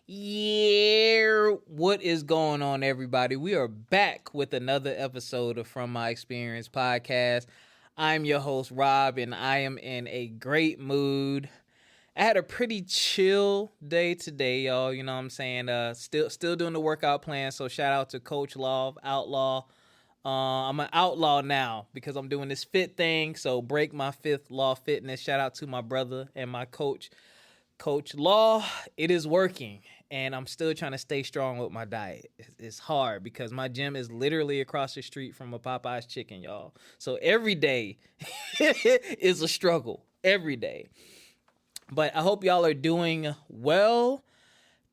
Yeah, what is going on, everybody? We are back with another episode of From My Experience podcast. I'm your host, Rob, and I am in a great mood. I had a pretty chill day today, y'all. You know what I'm saying? Still doing the workout plan. So shout out to Coach Law, Outlaw. I'm an outlaw now because I'm doing this fit thing. So break my fifth law fitness. Shout out to my brother and my coach. Coach Law, it is working, and I'm still trying to stay strong with my diet. It's hard because my gym is literally across the street from a Popeye's chicken, y'all. So every day is a struggle, every day. But I hope y'all are doing well.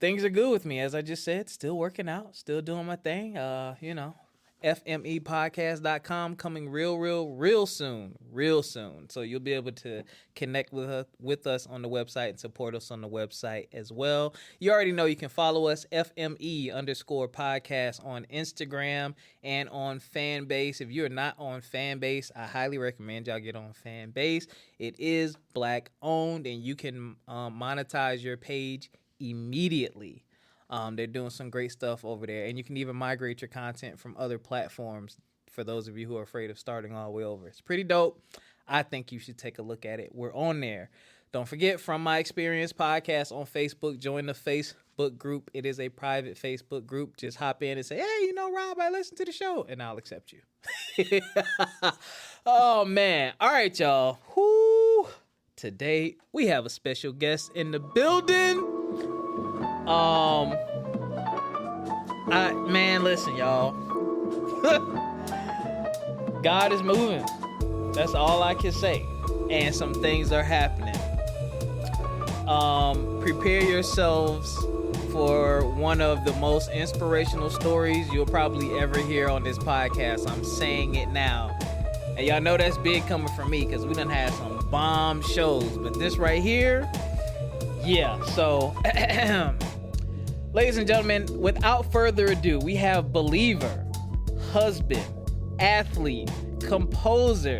Things are good with me, as I just said. Still working out, still doing my thing. FMEpodcast.com coming real soon. Real soon. So you'll be able to connect with us on the website and support us on the website as well. You already know you can follow us, FME_podcast on Instagram and on Fanbase. If you're not on Fanbase, I highly recommend y'all get on Fanbase. It is Black owned, and you can monetize your page immediately. They're doing some great stuff over there, and you can even migrate your content from other platforms for those of you who are afraid of starting all the way over. It's pretty dope. I think you should take a look at it. We're on there. Don't forget, From My Experience podcast on Facebook. Join the Facebook group. It is a private Facebook group. Just hop in and say, hey, Rob, I listened to the show, and I'll accept you. Oh, man. All right, y'all. Whoo. Today, we have a special guest in the building. Listen, y'all. God is moving. That's all I can say. And some things are happening. Prepare yourselves for one of the most inspirational stories you'll probably ever hear on this podcast. I'm saying it now. And y'all know that's big coming from me because we done had some bomb shows. But this right here, yeah. So, ladies and gentlemen, without further ado, we have believer, husband, athlete, composer,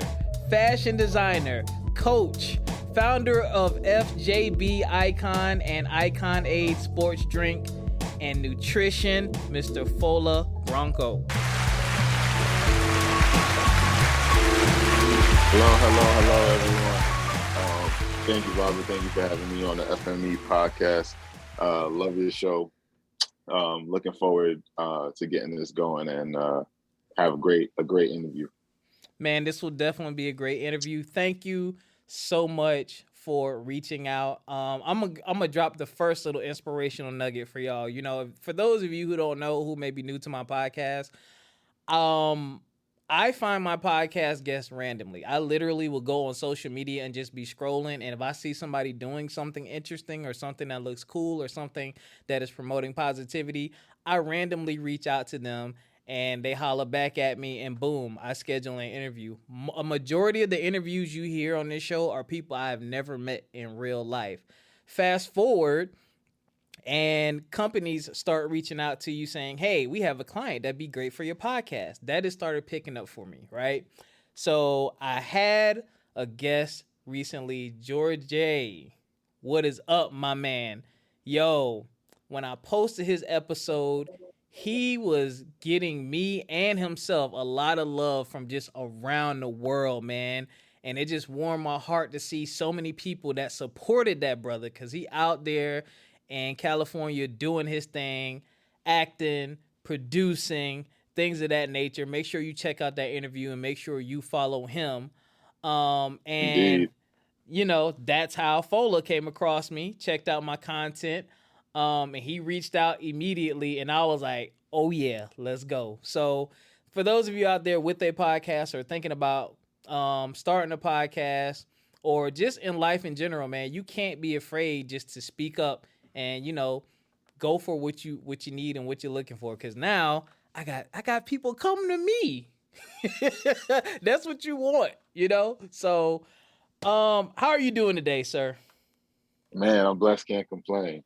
fashion designer, coach, founder of FJB Icon and Icon Aid Sports Drink and Nutrition, Mr. Fola Branco. Hello, everyone. Thank you, Robert. Thank you for having me on the FME podcast. Love your show. Looking forward to getting this going and have a great interview. Man, this will definitely be a great interview. Thank you so much for reaching out. I'm gonna drop the first little inspirational nugget for y'all. For those of you who don't know, who may be new to my podcast, I find my podcast guests randomly. I literally will go on social media and just be scrolling, and if I see somebody doing something interesting or something that looks cool or something that is promoting positivity, I randomly reach out to them and they holler back at me, and boom, I schedule an interview. A majority of the interviews you hear on this show are people I have never met in real life. Fast forward, and companies start reaching out to you saying, hey, we have a client that'd be great for your podcast. That has started picking up for me, right? So I had a guest recently, George J. What is up, my man? Yo, when I posted his episode, he was getting me and himself a lot of love from just around the world, man. And it just warmed my heart to see so many people that supported that brother, because he out there in California doing his thing, acting, producing, things of that nature. Make sure you check out that interview and make sure you follow him. Indeed. That's how Fola came across me, checked out my content, and he reached out immediately, and I was like, oh yeah, let's go. So for those of you out there with a podcast or thinking about starting a podcast or just in life in general, man, you can't be afraid just to speak up and go for what you need and what you're looking for, because now I got people coming to me. That's what you want, so how are you doing today, sir? Man, I'm blessed. Can't complain.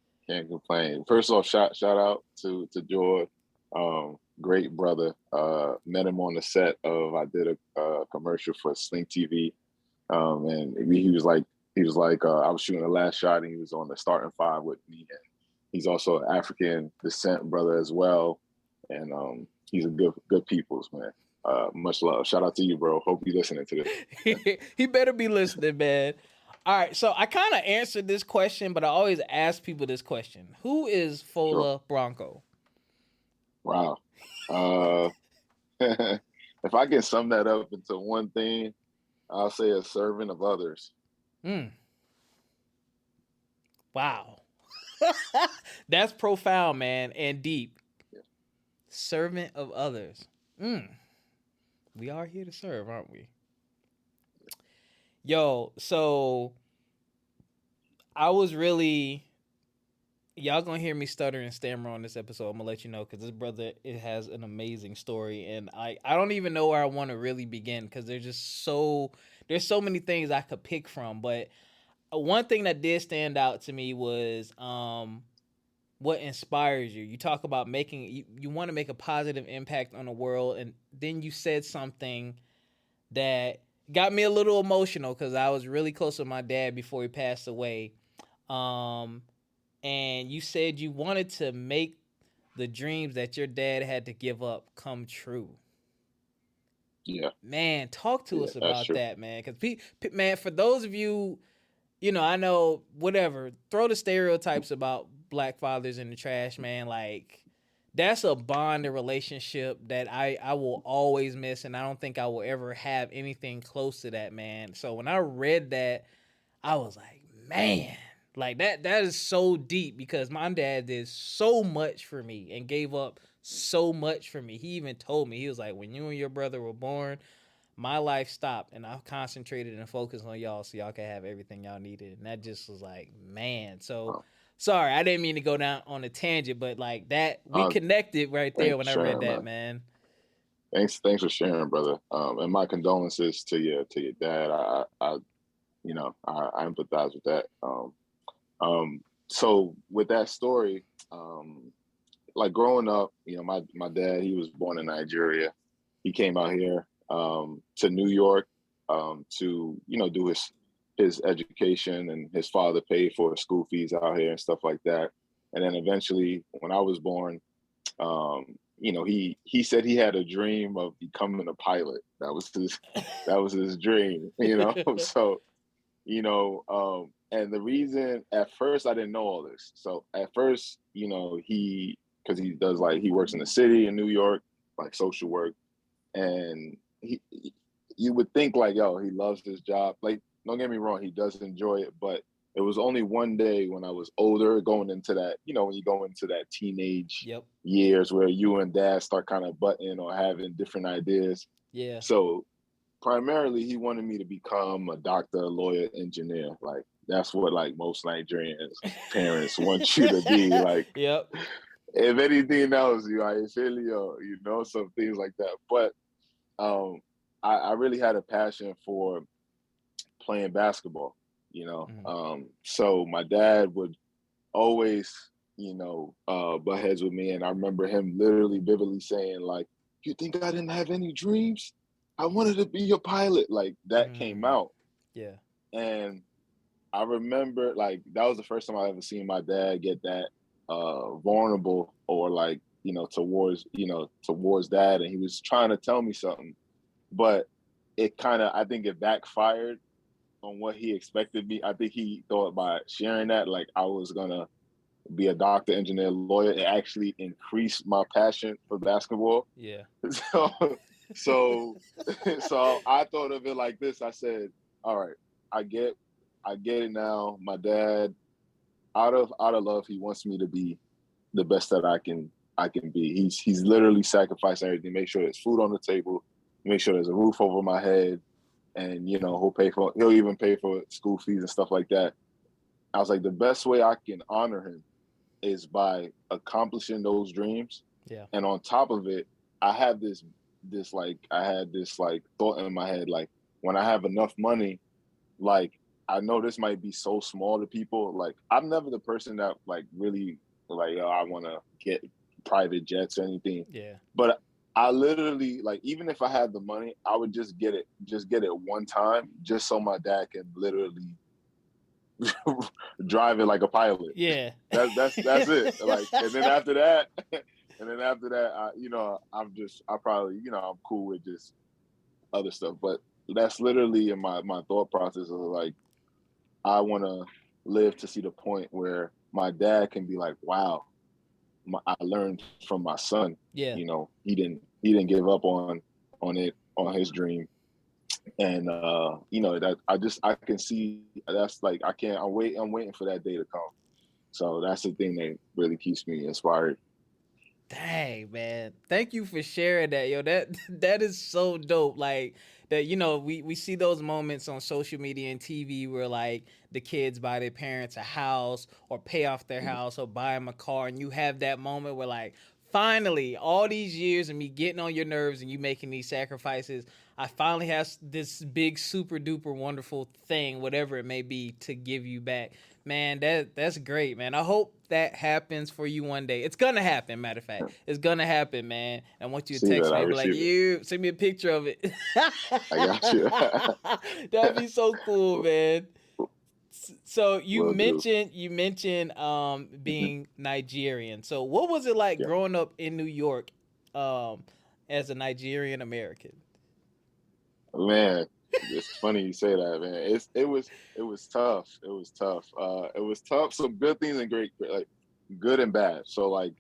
First off, shout out to George. Great brother. Met him on the set of, I did a commercial for Sling TV, and he was like I was shooting the last shot, and he was on the starting five with me, and he's also an African descent brother as well, and he's a good people's man. Much love. Shout out to you, bro. Hope you listening to this. He better be listening, man. All right, so I kind of answered this question, but I always ask people this question: who is Sure. Fola Branco? Wow. Uh, if I can sum that up into one thing, I'll say a servant of others. Wow. That's profound, man, and deep. Yeah. Servant of others. We are here to serve, aren't we? Yo, so I was really y'all gonna hear me stutter and stammer on this episode. I'm gonna let you know because this brother it has an amazing story, and I don't even know where I want to really begin because there's so many things I could pick from. But one thing that did stand out to me was what inspires you. You talk about you want to make a positive impact on the world, and then you said something that got me a little emotional because I was really close with my dad before he passed away. And you said you wanted to make the dreams that your dad had to give up come true. Yeah. Man, talk to Yeah, us that's about true. that, man. Because, man, for those of you, I know, whatever, throw the stereotypes about black fathers in the trash, man. Like, that's a bond and relationship that I will always miss, and I don't think I will ever have anything close to that, man. So when I read that, I was like, man, like that is so deep because my dad did so much for me and gave up so much for me. He even told me, he was like, when you and your brother were born, my life stopped and I concentrated and focused on y'all so y'all could have everything y'all needed. And that just was like, man. So Wow. sorry, I didn't mean to go down on a tangent, but like that we Uh, connected right there Thanks when for I read sharing, that, man. man. Thanks for sharing, brother. And my condolences to your dad. I empathize with that. So with that story, like growing up, my dad, he was born in Nigeria. He came out here to New York to do his education, and his father paid for his school fees out here and stuff like that. And then eventually, when I was born, he said he had a dream of becoming a pilot. That was his dream. So and the reason at first I didn't know all this. So at first, because he works in the city in New York, like social work, and you would think like, yo, he loves his job. Like, don't get me wrong, he does enjoy it, but it was only one day when I was older, going into that, when you go into that teenage Yep. years where you and dad start kind of butting or having different ideas. Yeah. So primarily he wanted me to become a doctor, lawyer, engineer. Like that's what like most Nigerians parents want you to be. Like, Yep. if anything else, some things like that. But I really had a passion for playing basketball. So my dad would always, butt heads with me, and I remember him literally vividly saying, like, "You think I didn't have any dreams? I wanted to be a pilot." Like that came out, Yeah. and I remember like that was the first time I ever seen my dad get that vulnerable or like towards that, and he was trying to tell me something, but I think it backfired on what he expected me. I think he thought by sharing that like I was gonna be a doctor, engineer, lawyer. It actually increased my passion for basketball. Yeah. So so so I thought of it like this. I said, all right, I get it now. My dad, out of love, he wants me to be the best that I can be. He's literally sacrificed everything, make sure there's food on the table, make sure there's a roof over my head, and he'll even pay for school fees and stuff like that. I was like, the best way I can honor him is by accomplishing those dreams. Yeah. And on top of it, I had this thought in my head, like when I have enough money, like I know this might be so small to people. Like I'm never the person that like really like, I want to get private jets or anything. Yeah. But I literally, like, even if I had the money, I would just get it one time, just so my dad can literally drive it like a pilot. Yeah. That's it. Like, and then after that, I probably, I'm cool with just other stuff. But that's literally in my thought process of like, I want to live to see the point where my dad can be like, wow, I learned from my son. Yeah. He didn't give up on his dream. And that I can see that's like I'm waiting for that day to come. So that's the thing that really keeps me inspired. Dang, man. Thank you for sharing that, yo. That is so dope. Like that, we see those moments on social media and TV where like the kids buy their parents a house or pay off their house or buy them a car, and you have that moment where like finally all these years of me getting on your nerves and you making these sacrifices, I finally have this big super duper wonderful thing, whatever it may be, to give you back. Man, that's great, man. I hope that happens for you one day. It's gonna happen. Matter of fact, it's gonna happen, man. I want you to text me and be like, "You send me a picture of it." I got you. That'd be so cool, man. So you Will do. mentioned being Nigerian. So what was it like growing up in New York as a Nigerian American? Man, it's funny you say that, man. It was tough. It was tough. It was tough. Some good things and great, like good and bad. So like,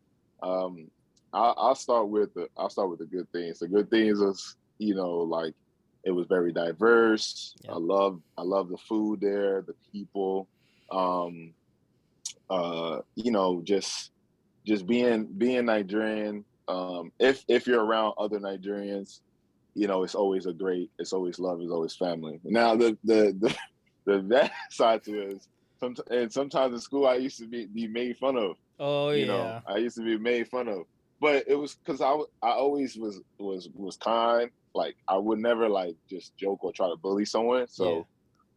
I'll start with the good things. The good things is, like it was very diverse. Yeah. I love the food there, the people. Just being Nigerian. If you're around other Nigerians, it's always it's always love, it's always family. Now the bad side to it is sometimes in school I used to be made fun of. Oh yeah. I used to be made fun of, but it was because I always was kind. Like I would never like just joke or try to bully someone. So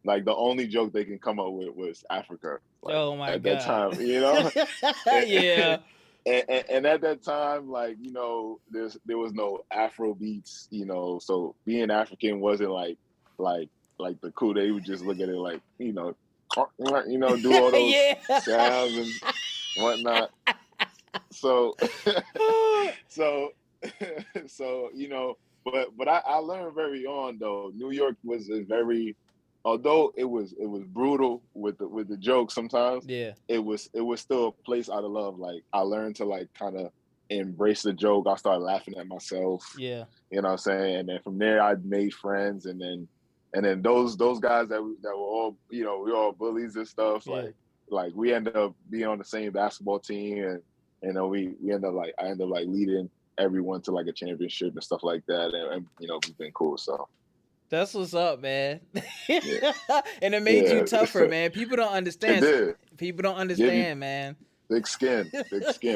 like the only joke they can come up with was Africa. Like, oh my at God. that time, Yeah. And at that time, like, there was no Afro beats, so being African wasn't like the cool. They would just look at it like, do all those sounds and whatnot. So, but I learned very on though. New York was a very, although it was brutal with the jokes sometimes. Yeah. It was still a place out of love. Like I learned to like kind of embrace the joke. I started laughing at myself. Yeah. You know what I'm saying? And then from there I made friends, and then those guys that were all, we were all bullies and stuff. Yeah. Like we ended up being on the same basketball team, and we ended up I ended up like leading everyone to like a championship and stuff like that. And we've been cool. So that's what's up, man. Yeah. And it made you tougher, man. People don't understand. It did. People don't understand, man. Thick skin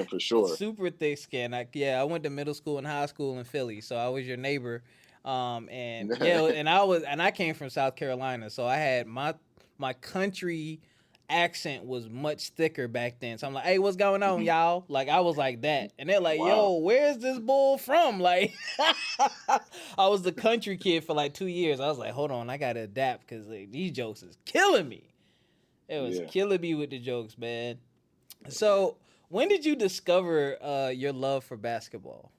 for sure. Super thick skin. I went to middle school and high school in Philly, so I was your neighbor. And I came from South Carolina, so I had my country accent was much thicker back then. So I'm like, hey, what's going on, y'all? Like I was like that. And they're like, yo, where's this bull from? Like I was the country kid for like 2 years. I was like, hold on, I gotta adapt because like, these jokes is killing me. It was killing me with the jokes, man. So when did you discover your love for basketball?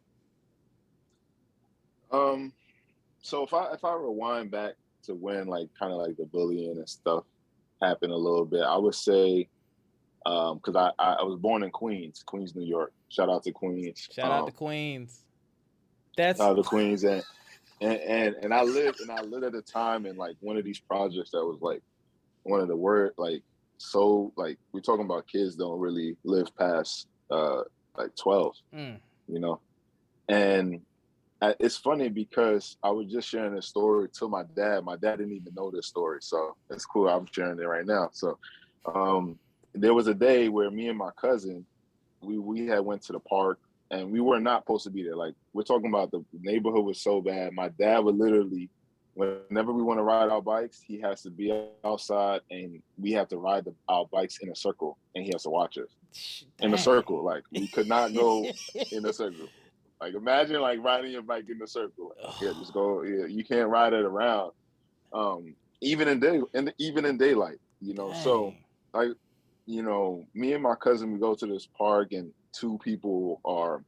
So if I rewind back to when like kind of like the bullying and stuff happened a little bit, I would say because I was born in Queens, New York. Shout out to Queens. Shout out to Queens. That's the Queens, and I lived at a time in like one of these projects that was like one of the so like we're talking about kids don't really live past like 12, and it's funny because I was just sharing this story to my dad. My dad didn't even know this story, so it's cool. I'm sharing it right now. So there was a day where me and my cousin, we had went to the park, and we were not supposed to be there. Like we're talking about the neighborhood was so bad. My dad would literally, whenever we want to ride our bikes, he has to be outside, and we have to ride our bikes in a circle, and he has to watch us in a circle. Like we could not go in a circle. Like imagine like riding your bike in a circle. Like, just go. Yeah, you can't ride it around. Even in daylight, So Dang. like, me and my cousin, we go to this park and two people are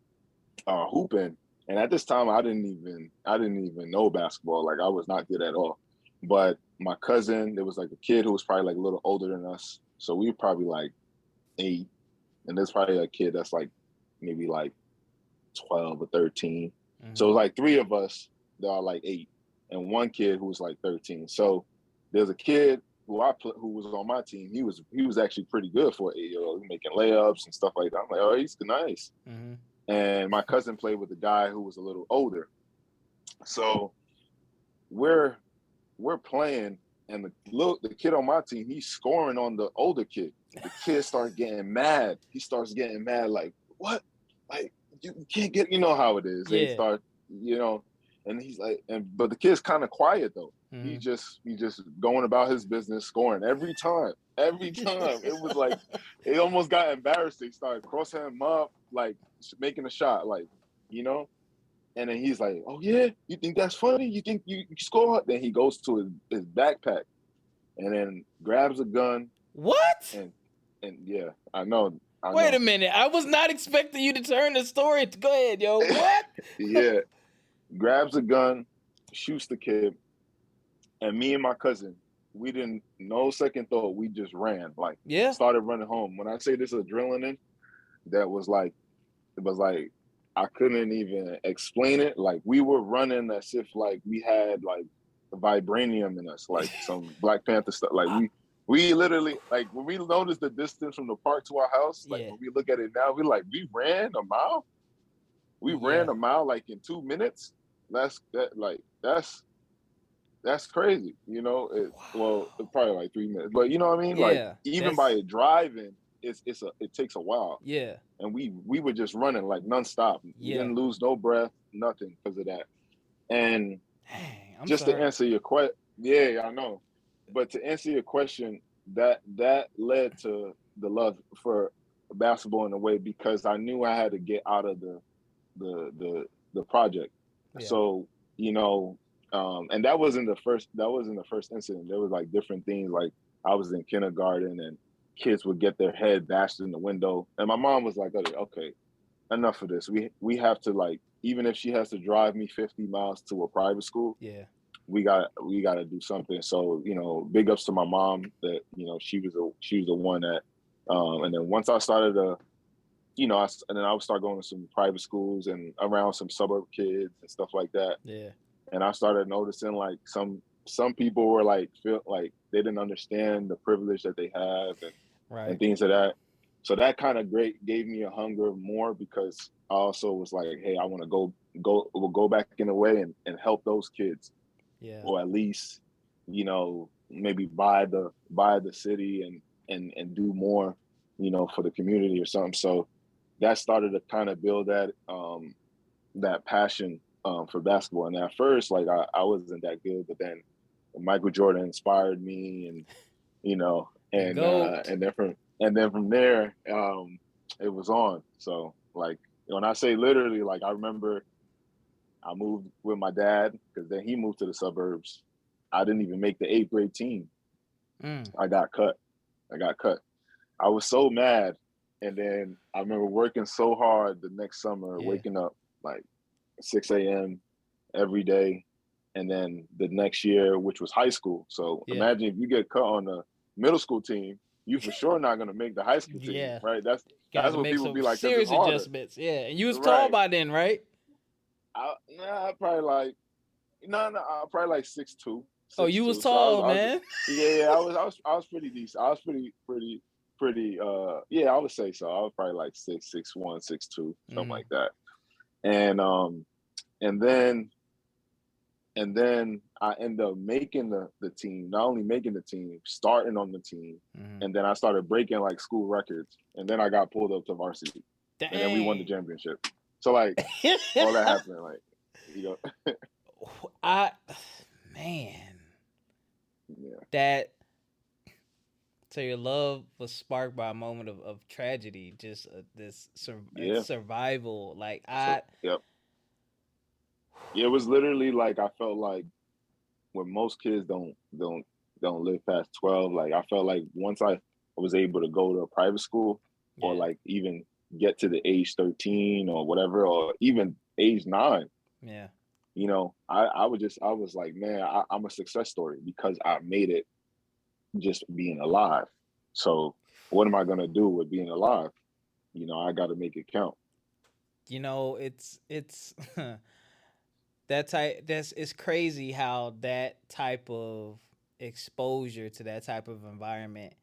hooping. And at this time, I didn't even know basketball. Like I was not good at all. But my cousin, there was like a kid who was probably like a little older than us. So we were probably like 8, and there's probably a kid that's like maybe like 12 or 13. So it Mm-hmm. was like 3 of us that are like 8, and one kid who was like 13. So there's a kid who was on my team. He was actually pretty good for an 8-year-old, making layups and stuff like that. I'm like, oh, he's nice. Mm-hmm. And my cousin played with a guy who was a little older. So we're playing, and the kid on my team, he's scoring on the older kid. The kid starts getting mad. He starts getting mad, like, what? Like, you can't get, you know how it is. They Yeah. start, and he's like, but the kid's kind of quiet though. Mm-hmm. He's just going about his business, scoring every time. Every time. It was like, it almost got embarrassing. He started crossing him up, like making a shot, like, you know? And then he's like, "Oh yeah, you think that's funny? You think you score?" Then he goes to his backpack and then grabs a gun What? and yeah, I know. Wait a minute. I was not expecting you to turn the story. Go ahead, yo. What? Yeah, grabs a gun, shoots the kid, and me and my cousin, we didn't no second thought. We just ran, like Yeah. started running home. When I say this adrenaline, that was like it was like I couldn't even explain it. Like we were running as if like we had like vibranium in us, like some Black Panther stuff. Like we literally like when we noticed the distance from the park to our house, like Yeah. when we look at it now, we like we ran a mile. We Yeah. ran a mile like in 2 minutes. That's crazy. Well, Wow. probably like 3 minutes, but you know what I mean. Like Yeah. even by That's it driving, it takes a while, yeah. and we were just running like nonstop. We Yeah. didn't lose no breath, nothing because of that. And Dang. I'm just to sorry. answer your question, yeah, I know. But to answer your question, that led to the love for basketball in a way because I knew I had to get out of the project. Yeah. So and that wasn't the first incident. There was like different things. Like I was in kindergarten and kids would get their head bashed in the window, and my mom was like, "Okay, enough of this. We have to like even if she has to drive me 50 miles to a private school, Yeah. we got to do something." So big ups to my mom that she was the one that and then once I started to and then I would start going to some private schools and around some suburb kids and stuff like that. Yeah. And I started noticing like some people were like feel like they didn't understand the privilege that they have and Right. things of that. So that kind of gave me a hunger more because I also was like, hey, I want to go back in a way and help those kids, Yeah. or at least maybe buy the city and do more for the community or something. So that started to kind of build that passion for basketball. And at first, like I wasn't that good, but then Michael Jordan inspired me, and The goat. and then from there, it was on. So like when I say literally, like I remember I moved with my dad because then he moved to the suburbs. I didn't even make the 8th grade team. Mm. I got cut. I was so mad. And then I remember working so hard the next summer, Yeah. waking up like 6 a.m. every day. And then the next year, which was high school. So Yeah. imagine if you get cut on the middle school team, you for sure not going to make the high school team, Yeah. right? That's Got to what make people some be like, because it's serious harder. adjustments. Yeah. And you was tall Right. by then, right? I probably like, no, I'm probably like 6'2". Oh, you was 6'2". So tall, man. yeah, I was pretty decent. I was pretty yeah, I would say so. I was probably like 6'1", 6'2", something like that. And and then I end up making the team, not only making the team, starting on the team. And then I started breaking like school records, and then I got pulled up to varsity. Dang. And then we won the championship. So like all that happened, like Man, yeah. that so your love was sparked by a moment of tragedy, just this survival. Like Yep. Yeah, it was literally like I felt like when most kids don't don't live past 12. Like I felt like once I was able to go to a private school or Yeah. like even get to the age 13 or whatever, or even age 9, Yeah. I was like, man, I'm a success story because I made it just being alive. So what am I gonna do with being alive? I got to make it count. It's that type that's it's crazy how that type of exposure to that type of environment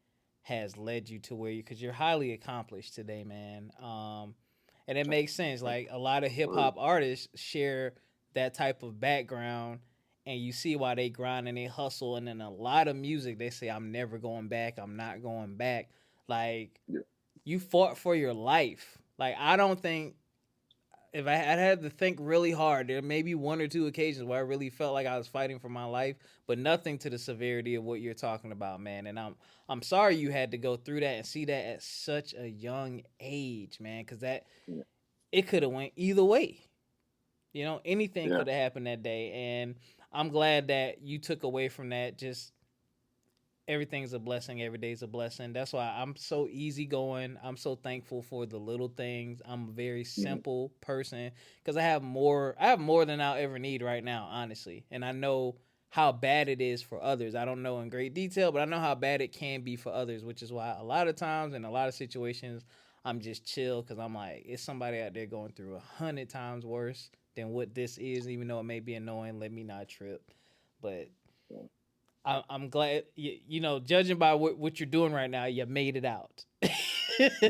has led you to where you because you're highly accomplished today, man. And it makes sense. Like a lot of hip Word. hop artists share that type of background, and you see why they grind and they hustle. And then a lot of music, they say, "I'm never going back. I'm not going back." Like Yeah, you fought for your life. Like I don't think if I had to think really hard, there may be one or two occasions where I really felt like I was fighting for my life, but nothing to the severity of what you're talking about, man. And I'm sorry you had to go through that and see that at such a young age, man, because that yeah, it could have went either way. Anything yeah, could have happened that day, and I'm glad that you took away from that just everything's a blessing. Every day's a blessing. That's why I'm so easygoing. I'm so thankful for the little things. I'm a very mhm, simple person because I have more. I have more than I'll ever need right now, honestly. And I know how bad it is for others. I don't know in great detail, but I know how bad it can be for others, which is why a lot of times in a lot of situations I'm just chill because I'm like, it's somebody out there going through 100 times worse than what this is, even though it may be annoying. Let me not trip, but yeah, I'm glad judging by what you're doing right now, you made it out.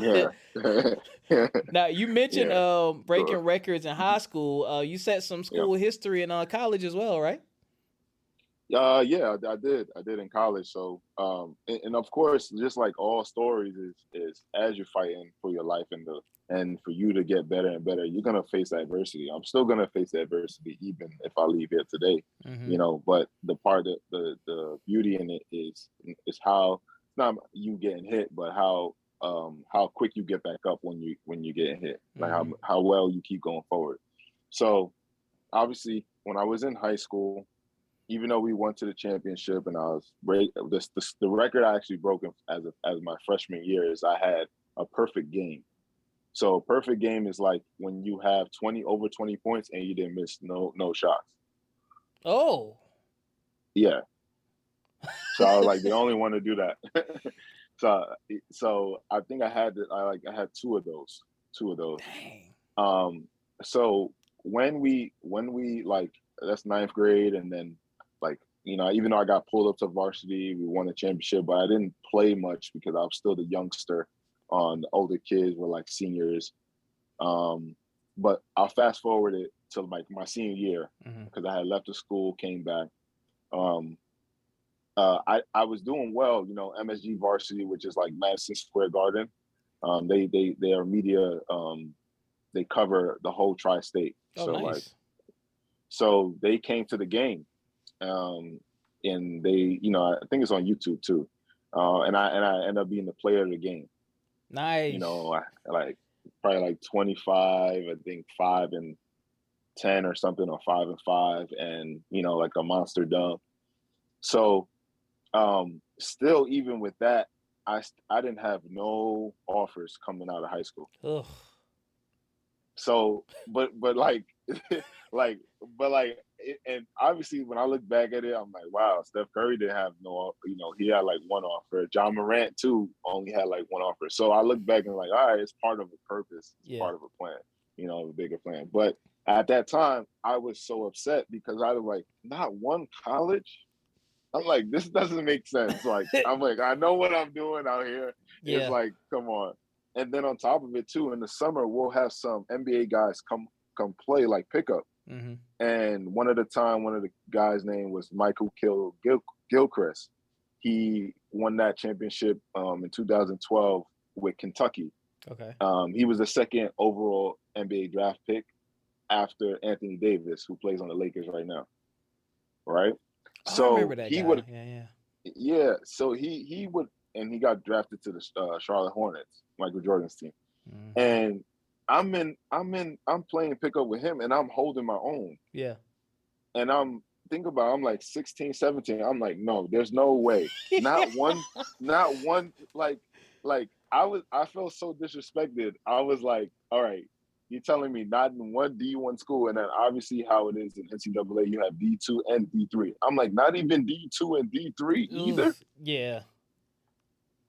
yeah, Now you mentioned yeah, breaking sure. records in high Mhm, school. You set some yeah. school history in college as well, right? Yeah, I did in college. So, and of course, just like all stories, is as you're fighting for your life and for you to get better and better, you're gonna face adversity. I'm still gonna face adversity even if I leave here today, Mm-hmm. But the part that the beauty in it is how it's not you getting hit, but how quick you get back up when you get hit, like Mm-hmm. how well you keep going forward. So obviously, when I was in high school, even though we went to the championship and I was great, the record I actually broke as my freshman year is I had a perfect game. So a perfect game is like when you have 20 points and you didn't miss no shots. Oh. Yeah. So I was like the only one to do that. so so I think I had two of those. Dang. Um, so when we like that's ninth grade, and then like even though I got pulled up to varsity, we won a championship, but I didn't play much because I was still the youngster. On the older kids were like seniors. Um, but I'll fast forward it to like my senior year Mm-hmm. because I had left the school, came back. Um, I was doing well, MSG varsity, which is like Madison Square Garden. They are media. They cover the whole tri-state. Oh, nice. So they came to the game, um, and they, I think it's on YouTube too. And I end up being the player of the game. Nice. Like probably like 25, I think 5-10 or something, or 5-5, and like a monster dunk. So still, even with that, I didn't have no offers coming out of high school. Ugh. So, but like, like, but like, and obviously when I look back at it, I'm like, wow, Steph Curry didn't have no, he had like one offer. John Morant too only had like one offer. So I look back and like, all right, it's part of a purpose, it's Yeah. part of a plan, a bigger plan. But at that time, I was so upset because I was like, not one college. I'm like, this doesn't make sense. Like, I'm like, I know what I'm doing out here. It's Yeah. like, come on. And then on top of it too, in the summer we'll have some NBA guys come play like pickup. Mm-hmm. And one of the guys' name was Michael Gilchrist. He won that championship in 2012 with Kentucky. Okay. He was the second overall NBA draft pick after Anthony Davis, who plays on the Lakers right now. Right. Oh, I remember So that he guy. would, Yeah. Yeah. yeah. So he would, and he got drafted to the Charlotte Hornets, Michael Jordan's team. Mm-hmm. And I'm playing pickup with him, and I'm holding my own, Yeah. and I'm think about it, I'm like 16, 17. I'm like, no, there's no way. Not one, not one, like I felt so disrespected. I was like, all right, you're telling me not in one D1 school, and then obviously how it is in NCAA, you have D2 and D3. I'm like, not even D2 and D3 either. Oof, yeah.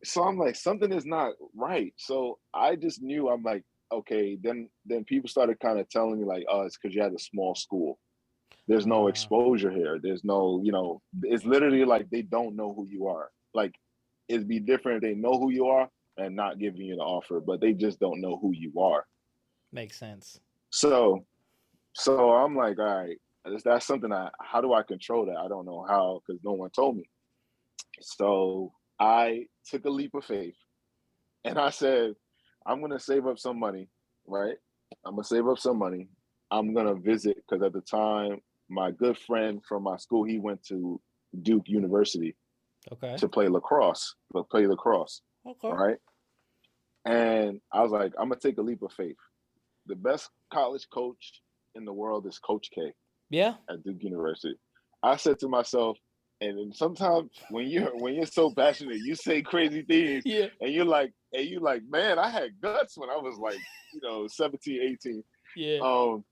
So I'm like, something is not right. So I just knew, I'm like, okay, then people started kind of telling me like, oh, it's because you had a small school. There's no Uh, exposure here. There's no, it's literally like they don't know who you are. Like it'd be different if they know who you are and not giving you the offer, but they just don't know who you are. Makes sense. So so I'm like, all right, that's something how do I control that? I don't know how because no one told me. So I took a leap of faith and I said, I'm gonna save up some money, right? I'm gonna save up some money. I'm gonna visit because at the time, my good friend from my school, he went to Duke University Okay. to play lacrosse. All Okay. right. And I was like, I'm gonna take a leap of faith. The best college coach in the world is Coach K Yeah. at Duke University. I said to myself, and sometimes when you're so passionate, you say crazy things, Yeah. and you're like, man, I had guts when I was like, 17, 18. Yeah. Um,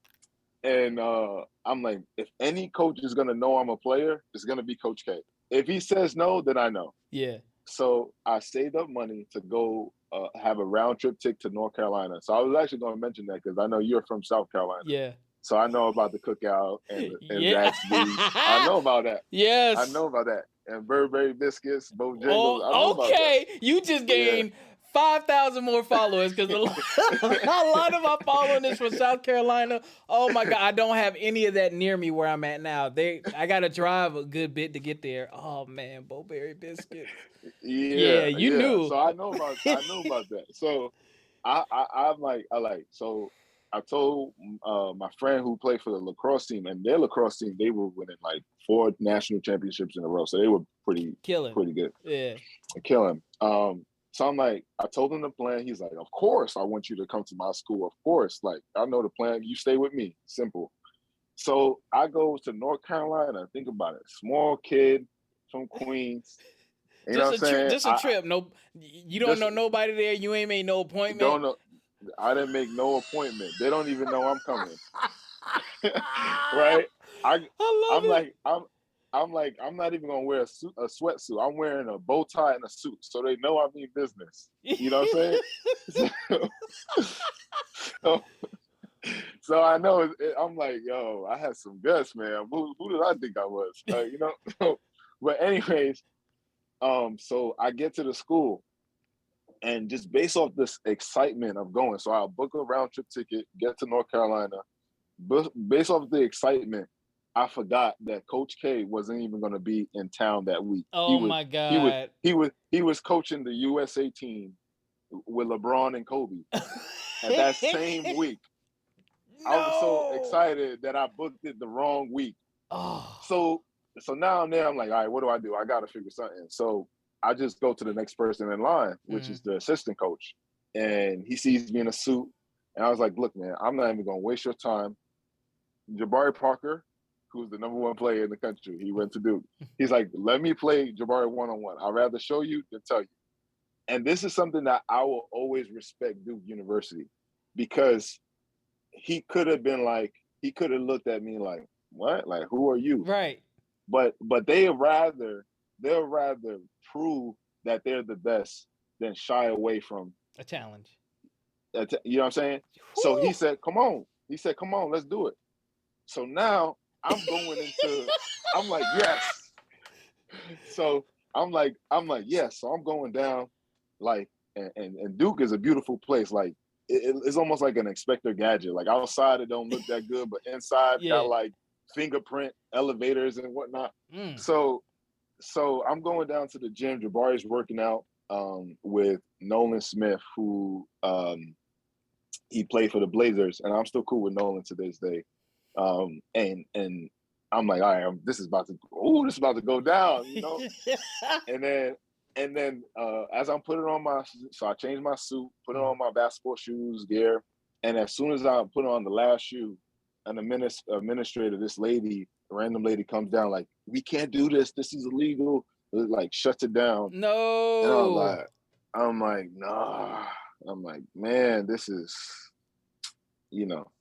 and I'm like, if any coach is gonna know I'm a player, it's gonna be Coach K. If he says no, then I know. Yeah. So I saved up money to go have a round trip ticket to North Carolina. So I was actually going to mention that because I know you're from South Carolina. Yeah. So I know about the cookout and Yeah. Zaxby's. I know about that. I Yes. know about that. And Burberry biscuits, Bojangles. I know Oh, about that. okay. You just Yeah. gained 5,000 more followers because a lot of my following is from South Carolina. Oh my God, I don't have any of that near me where I'm at now. I gotta drive a good bit to get there. Oh man, Bowberry biscuits. Yeah, Yeah, you yeah. knew. So I know about that. So I'm like so I told my friend who played for the lacrosse team and their lacrosse team, they were winning like 4 national championships in a row. So they were pretty Killing. pretty good. Yeah. Killing. So I'm like, I told him the plan. He's like, of course I want you to come to my school. Of course. Like, I know the plan. You stay with me. Simple. So I go to North Carolina. Think about it. Small kid from Queens. You know what Just I'm a trip. saying? Just a I trip. No, you don't just know nobody there. You ain't made no appointment. don't know. I didn't make no appointment. They don't even know I'm coming. Right? I I I'm love it. like I'm not even gonna wear a sweatsuit. I'm wearing a bow tie and a suit, so they know I mean business. You know what I'm saying? So, so I know I'm like, yo, I had some guts, man. Who did I think I was? But anyways, so I get to the school and just based off this excitement of going, so I'll book a round trip ticket, get to North Carolina. Based off the excitement, I forgot that Coach K wasn't even going to be in town that week. He Oh was my he was God. he was coaching the USA team with LeBron and Kobe. And that same week, I was so No. excited that I booked it the wrong week. Oh. So now I'm there. I'm like, all right, what do I do? I got to figure something. So I just go to the next person in line, which is the assistant coach, and he sees me in a suit, and I was like, look, man, I'm not even gonna waste your time. Jabari Parker, who's the #1 player in the country, he went to Duke. He's like, let me play Jabari one-on-one. I'd rather show you than tell you. And this is something that I will always respect Duke University because he could have looked at me like, what? Like, who are you? Right. But they'll rather prove that they're the best than shy away from A challenge. you know what I'm saying? So Whew. he said, come on. He said, come on, let's do it. So now I'm going into I'm like, yes. So yes. So I'm going down like and Duke is a beautiful place. Like it's almost like an Inspector Gadget. Like outside it don't look that good, but inside Yeah. got like fingerprint elevators and whatnot. Mm. So I'm going down to the gym. Jabari's working out with Nolan Smith, who he played for the Blazers, and I'm still cool with Nolan to this day. And I'm like, all right, this is about to go down, you know. and then as I'm putting on so I changed my suit, put on my basketball shoes, gear, and as soon as I put on the last shoe, an administrator, this lady, a random lady, comes down like, we can't do this. This is illegal. It, like, shuts it down. And No. I'm like, nah. I'm like, man, this is, you know.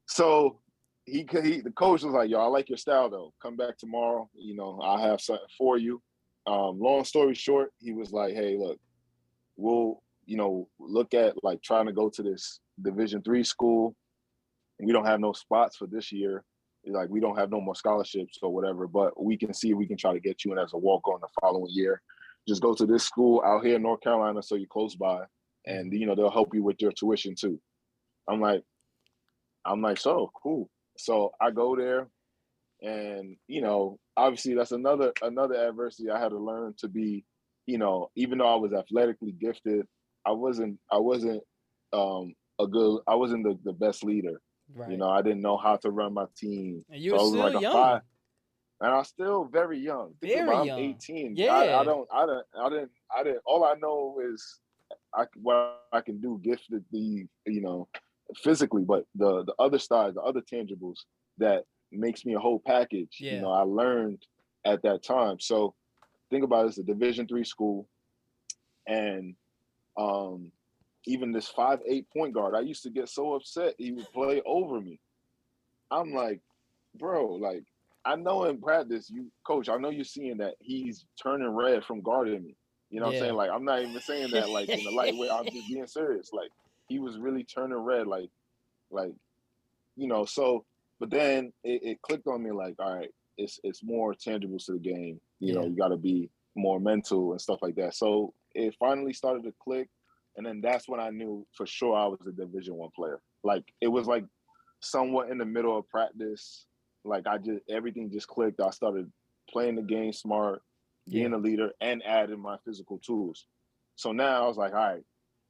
So the coach was like, yo, I like your style though. Come back tomorrow. You know, I'll have something for you. Long story short, he was like, hey, look, we'll, you know, look at like trying to go to this Division III school. We don't have no spots for this year. Like, we don't have no more scholarships or whatever, but we can see if we can try to get you in as a walk-on the following year. Just go to this school out here in North Carolina, so you're close by, and, you know, they'll help you with your tuition too. I'm like, so cool. So I go there, and, you know, obviously that's another adversity I had to learn to be, you know, even though I was athletically gifted, I wasn't the best leader. Right. You know, I didn't know how to run my team. And you So were I was still like a young. 5, and I'm still very young. Think Very about, I'm young. 18. Yeah. I didn't. All I know is what I can do giftedly, you know, physically, but the other side, the other tangibles that makes me a whole package. Yeah. You know, I learned at that time. So think about it, it's a Division III school, and even this 5'8" point guard, I used to get so upset he would play over me. I'm like, bro, like, I know in practice, coach, I know you're seeing that he's turning red from guarding me. You know what I'm saying? Like, I'm not even saying that like in a light way. I'm just being serious. Like, he was really turning red, like, you know. So, but then it clicked on me, like, all right, it's more tangible to the game. You know, you got to be more mental and stuff like that. So it finally started to click, and then that's when I knew for sure I was a Division I player. Like, it was like somewhat in the middle of practice. Like, everything just clicked. I started playing the game smart, being a leader, and adding my physical tools. So now I was like, all right,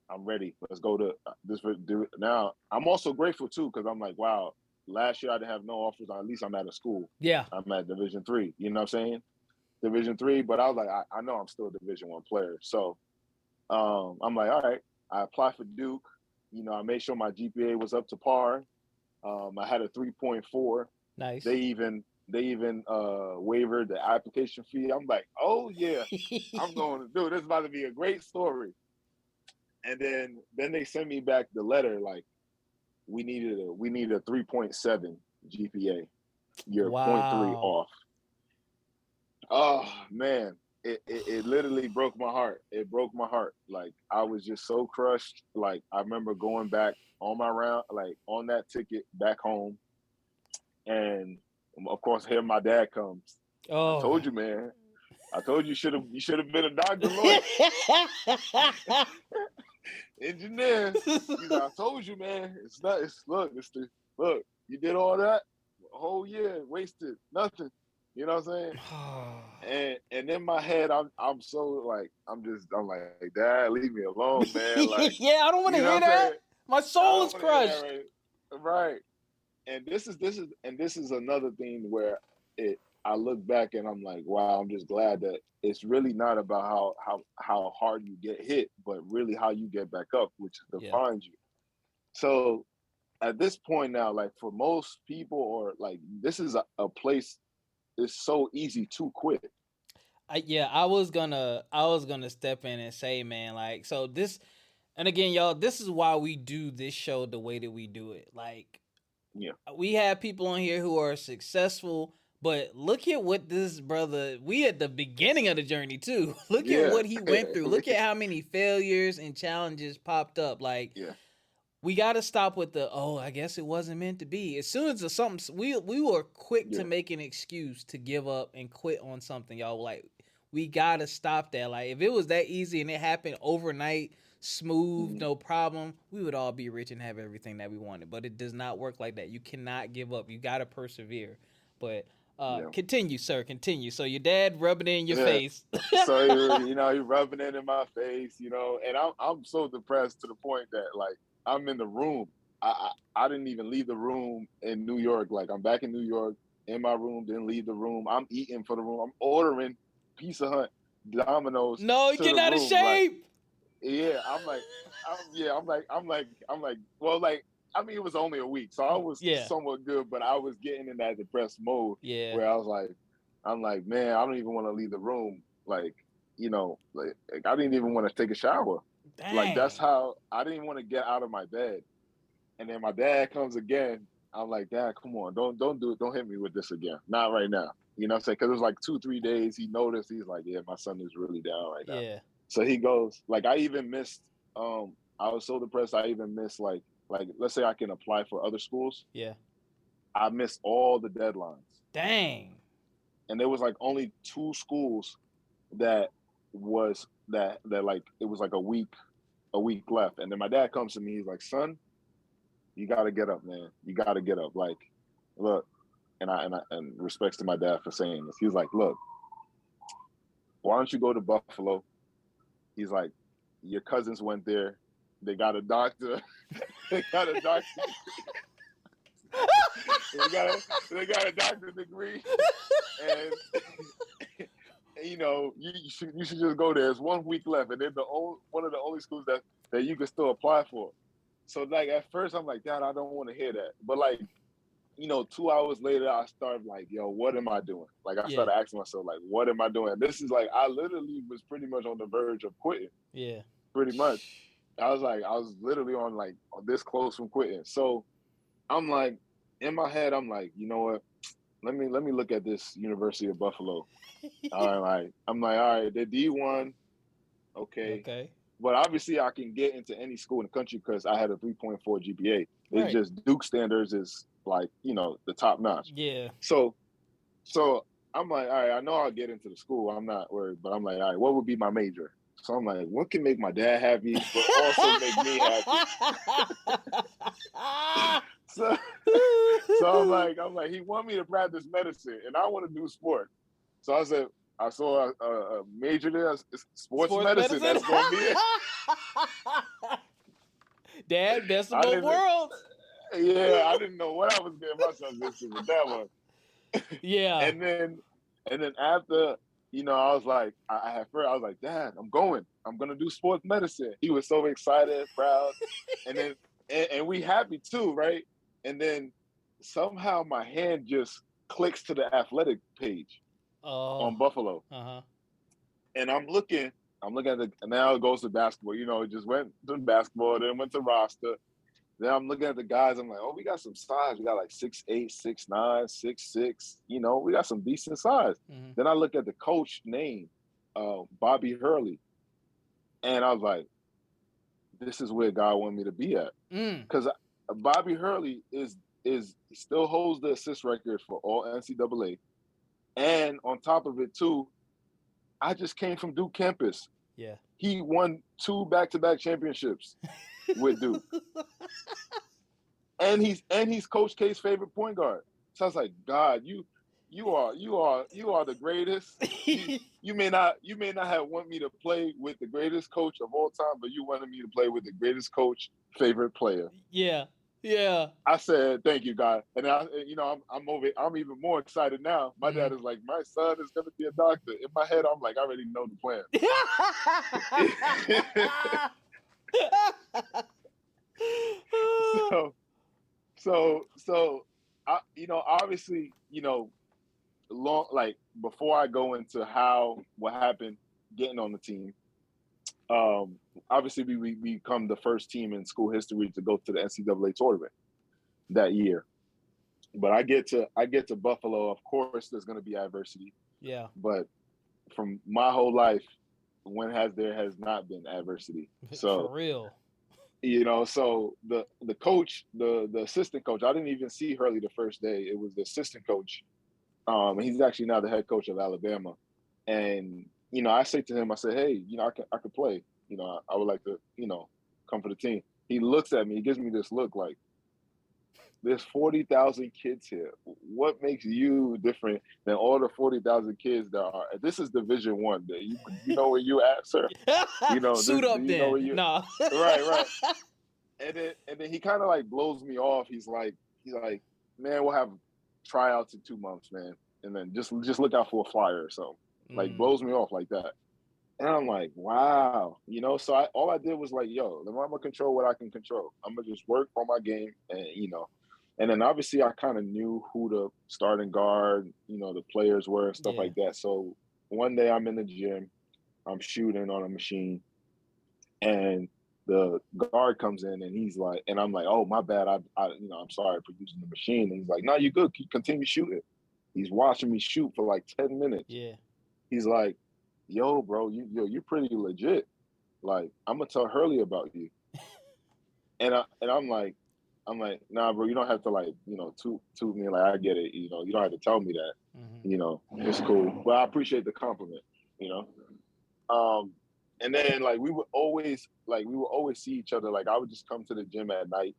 I'm ready. Let's go to this. Now I'm also grateful too, because I'm like, wow, last year I didn't have no offers. At least I'm at a school. Yeah. I'm at Division III. You know what I'm saying? Division III. But I was like, I know I'm still a Division I player. So I'm like, all right. I applied for Duke. You know, I made sure my GPA was up to par. I had a 3.4. Nice. They even waived the application fee. I'm like, oh yeah, I'm going to do it. This is about to be a great story. And then they sent me back the letter, like, we needed a 3.7 GPA. You're 0.3 off. Oh man, it literally broke my heart. It broke my heart. Like, I was just so crushed. Like, I remember going back on my round, like on that ticket back home, and of course here my dad comes. Oh. I told you, man. I told you you should have been a doctor, lawyer, engineer. He's like, I told you, man. Look, you did all that a whole year, wasted nothing. You know what I'm saying? And in my head, I'm so like, I'm like, Dad, leave me alone, man. Like, yeah, I don't want to hear that. My soul is crushed. Right. And this is another thing where I look back and I'm like, wow, I'm just glad that it's really not about how hard you get hit, but really how you get back up, which defines you. So at this point now, like, for most people, or like, this is a place, it's so easy to quit. I was gonna step in and say, man, like, so this, and again, y'all, this is why we do this show the way that we do it. Like, we have people on here who are successful, but look at what this brother, we at the beginning of the journey too. Look at what he went through. Look at how many failures and challenges popped up. Like, we got to stop with I guess it wasn't meant to be. As soon as something, we were quick to make an excuse to give up and quit on something, y'all. Like, we got to stop that. Like, if it was that easy and it happened overnight, smooth, no problem, we would all be rich and have everything that we wanted. But it does not work like that. You cannot give up. You got to persevere. But continue, sir. Continue. So your dad rubbing it in your face. So, you know, he rubbing it in my face, you know, and I'm so depressed to the point that, like, I'm in the room. I didn't even leave the room in New York. Like, I'm back in New York in my room, didn't leave the room. I'm eating for the room. I'm ordering Pizza Hut, Domino's. No, you get out of shape. Like, I'm like, well, like, I mean, it was only a week, so I was Yeah. somewhat good, but I was getting in that depressed mode Yeah. where I was like, I'm like, man, I don't even want to leave the room. Like, like I didn't even want to take a shower. Like, that's Dang. how I didn't want to get out of my bed. And then my dad comes again. I'm like, Dad, come on, don't do it. Don't hit me with this again. Not right now. You know what I'm saying? Because it was like 2-3 days. He noticed. He's like, yeah, my son is really down right now. Yeah. So he goes, like, I even missed. I was so depressed. I even missed like let's say I can apply for other schools. Yeah. I missed all the deadlines. Dang. And there was like only 2 schools that was that like it was like a week left. And then my dad comes to me. He's like, son, you got to get up, man. You got to get up. Like, look, and respects to my dad for saying this. He's like, look, why don't you go to Buffalo? He's like, your cousins went there. They got a doctor. They got a doctor. they got a doctor's degree. And you should just go there. It's 1 week left, and they're one of the only schools that you can still apply for. So like at first I'm like, Dad, I don't want to hear that. But like, 2 hours later I started like, yo, what am I doing? Like I started asking myself, like, what am I doing? This is like I literally was pretty much on the verge of quitting. Yeah. Pretty much. I was literally on this close from quitting. So I'm like, in my head, I'm like, you know what? Let me look at this University of Buffalo. All right. I'm like, all right, they're D1. Okay. But obviously, I can get into any school in the country because I had a 3.4 GPA. It's just Duke standards is like, the top notch. Yeah. So I'm like, all right, I know I'll get into the school. I'm not worried. But I'm like, all right, what would be my major? So I'm like, what can make my dad happy, but also make me happy? so I'm like, he want me to practice medicine, and I want to do sport. So I said, I saw a major there, sports medicine. That's going to be it. Dad, best of both worlds. Yeah, I didn't know what I was getting myself into with that one. Yeah. And then after, I was like, I was like, Dad, I'm going to do sports medicine. He was so excited, proud. And then, and we happy too, right? And then somehow my hand just clicks to the athletic page on Buffalo. Uh-huh. And I'm looking at and now it goes to basketball. It just went to basketball, then went to roster. Then I'm looking at the guys. I'm like, oh, we got some size. We got like 6'8", 6'9", 6'6". We got some decent size. Mm-hmm. Then I look at the coach name, Bobby Hurley, and I was like, this is where God wanted me to be at. Because Bobby Hurley still holds the assist record for all NCAA, and on top of it too, I just came from Duke campus. Yeah, he won 2 back-to-back championships with Duke. And he's Coach K's favorite point guard. So I was like, God, you are the greatest. You may not have want me to play with the greatest coach of all time, but you wanted me to play with the greatest coach, favorite player. Yeah. Yeah. I said, thank you, God. And I'm even more excited now. My dad is like, my son is gonna be a doctor. In my head, I'm like, I already know the plan. So I, obviously, long, like before I go into what happened getting on the team, obviously we become the first team in school history to go to the NCAA tournament that year. But I get to Buffalo, of course there's going to be adversity. Yeah. But from my whole life, when there has not been adversity. So for real. So the coach, the assistant coach, I didn't even see Hurley the first day. It was the assistant coach. He's actually now the head coach of Alabama. And, I say to him, I said, hey, I could play. I would like to, come for the team. He looks at me, he gives me this look like, there's 40,000 kids here. What makes you different than all the 40,000 kids that are? This is Division I. You know where you at, sir? Suit up then. No. Right. And then he kind of like blows me off. He's like, man, we'll have tryouts in 2 months, man. And then just look out for a flyer or something. Like blows me off like that. And I'm like, wow, So all I did was like, yo, I'm gonna control what I can control. I'm gonna just work on my game, and then obviously I kind of knew who the starting guard, the players were and stuff Yeah. like that. So one day I'm in the gym, I'm shooting on a machine, and the guard comes in and he's like, and I'm like, oh my bad, I'm sorry for using the machine. And he's like, no, you good, continue shooting. He's watching me shoot for like 10 minutes. Yeah. He's like, yo, bro, you're pretty legit. Like, I'm gonna tell Hurley about you. And I'm like, nah, bro, you don't have to like, toot me. Like, I get it. You don't have to tell me that. Mm-hmm. It's cool. But I appreciate the compliment. You know. And then like we would always see each other. Like I would just come to the gym at night,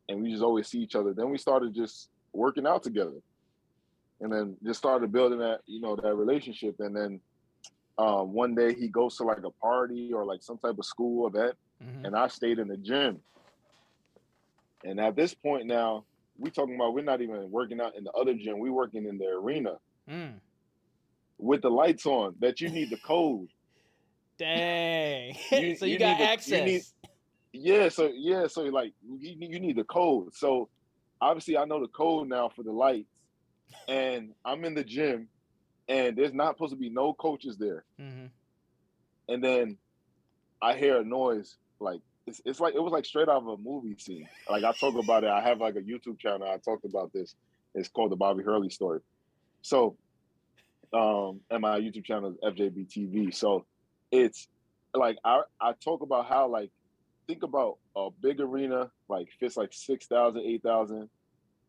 and we just always see each other. Then we started just working out together, and then just started building that relationship. And then one day he goes to like a party or like some type of school event, Mm-hmm. and I stayed in the gym. And at this point now, we're not even working out in the other gym. We working in the arena Mm. with the lights on. That you need the code. Dang. You So you you got need the you need access. so like you need the code. So obviously I know the code now for the lights, and I'm in the gym, and there's not supposed to be no coaches there. Mm-hmm. And then I hear a noise like it's like it was like straight out of a movie scene. Like I talk about it. I have like a YouTube channel. I talked about this. It's called the Bobby Hurley story. So, and my YouTube channel is FJBTV. So, it's like I talk about how like think about a big arena like fits like 6,000, 8,000.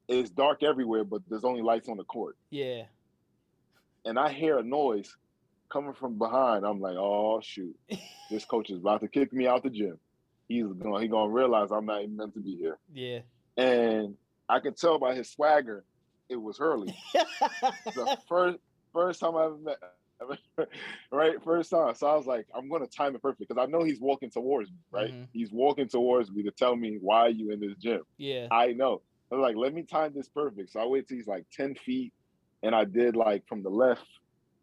It's dark everywhere, but there's only lights on the court. Yeah. And I hear a noise coming from behind. I'm like, oh shoot, this coach is about to kick me out the gym. He gonna realize I'm not even meant to be here. Yeah. And I can tell by his swagger, it was Hurley. The first time I ever met, right? First time. So I was like, I'm gonna time it perfect because I know he's walking towards me, right? Mm-hmm. He's walking towards me to tell me why are you in this gym. Yeah. I know. I was like, let me time this perfect. So I wait till he's like 10 feet, and I did like from the left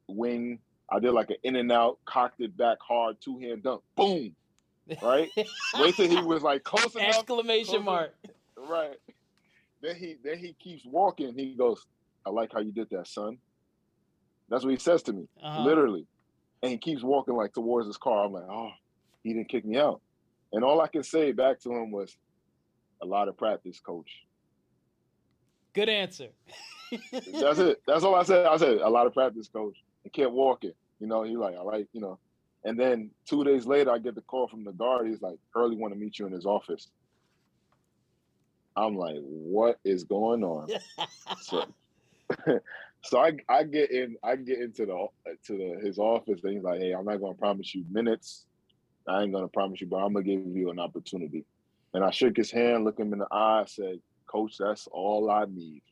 wing, I did like an in and out, cocked it back hard, 2-hand dunk, boom, right? Wait till he was like close enough. Exclamation mark. Right. Then he keeps walking. He goes, I like how you did that, son. That's what he says to me, literally. And he keeps walking like towards his car. I'm like, oh, he didn't kick me out. And all I can say back to him was, a lot of practice, coach. Good answer. That's it. That's all I said. I said, a lot of practice, coach. And kept walking. He like, I like, And then 2 days later, I get the call from the guard. He's like, Hurley want to meet you in his office. I'm like, what is going on? So, so I get into his office, and he's like, hey, I'm not gonna promise you minutes. I ain't gonna promise you, but I'm gonna give you an opportunity. And I shook his hand, looked him in the eye, said, Coach, that's all I need.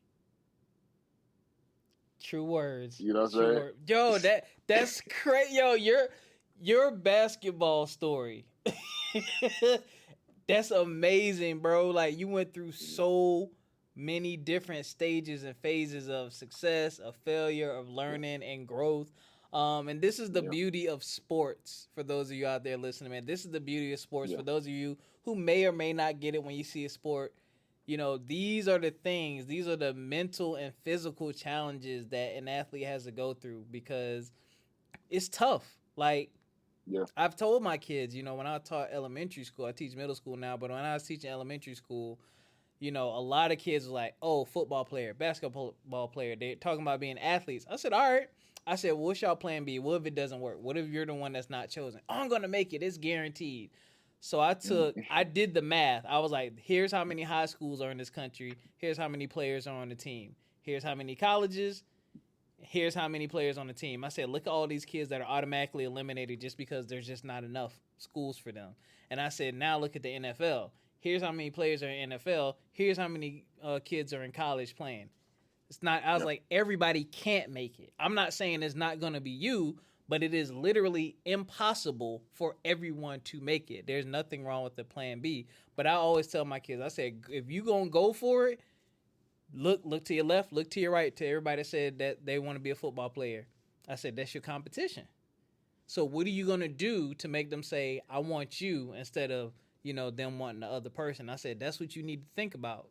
True words. You know what I'm saying? Yo, that's crazy. Yo, your basketball story. That's amazing, bro. Like you went through so many different stages and phases of success, of failure, of learning and growth. And this is the beauty of sports for those of you out there listening, man. This is the beauty of sports for those of you who may or may not get it when you see a sport. These are the things, these are the mental and physical challenges that an athlete has to go through because it's tough. Like, I've told my kids, when I taught elementary school, I teach middle school now, but when I was teaching elementary school, a lot of kids were like, oh, football player, basketball player. They're talking about being athletes. I said, all right. I said, what's y'all plan B? What if it doesn't work? What if you're the one that's not chosen? Oh, I'm going to make it. It's guaranteed. So I did the math. I was like, here's how many high schools are in this country. Here's how many players are on the team. Here's how many colleges. Here's how many players on the team. I said, look at all these kids that are automatically eliminated just because there's just not enough schools for them. And I said, now look at the NFL. Here's how many players are in NFL. Here's how many kids are in college playing. It's not. I was like, everybody can't make it. I'm not saying it's not going to be you, but it is literally impossible for everyone to make it. There's nothing wrong with the plan B. But I always tell my kids, I said, if you going to go for it, look to your left, look to your right, to everybody that said that they want to be a football player. I said, that's your competition. So what are you gonna do to make them say, "I want you," instead of them wanting the other person? I said that's what you need to think about.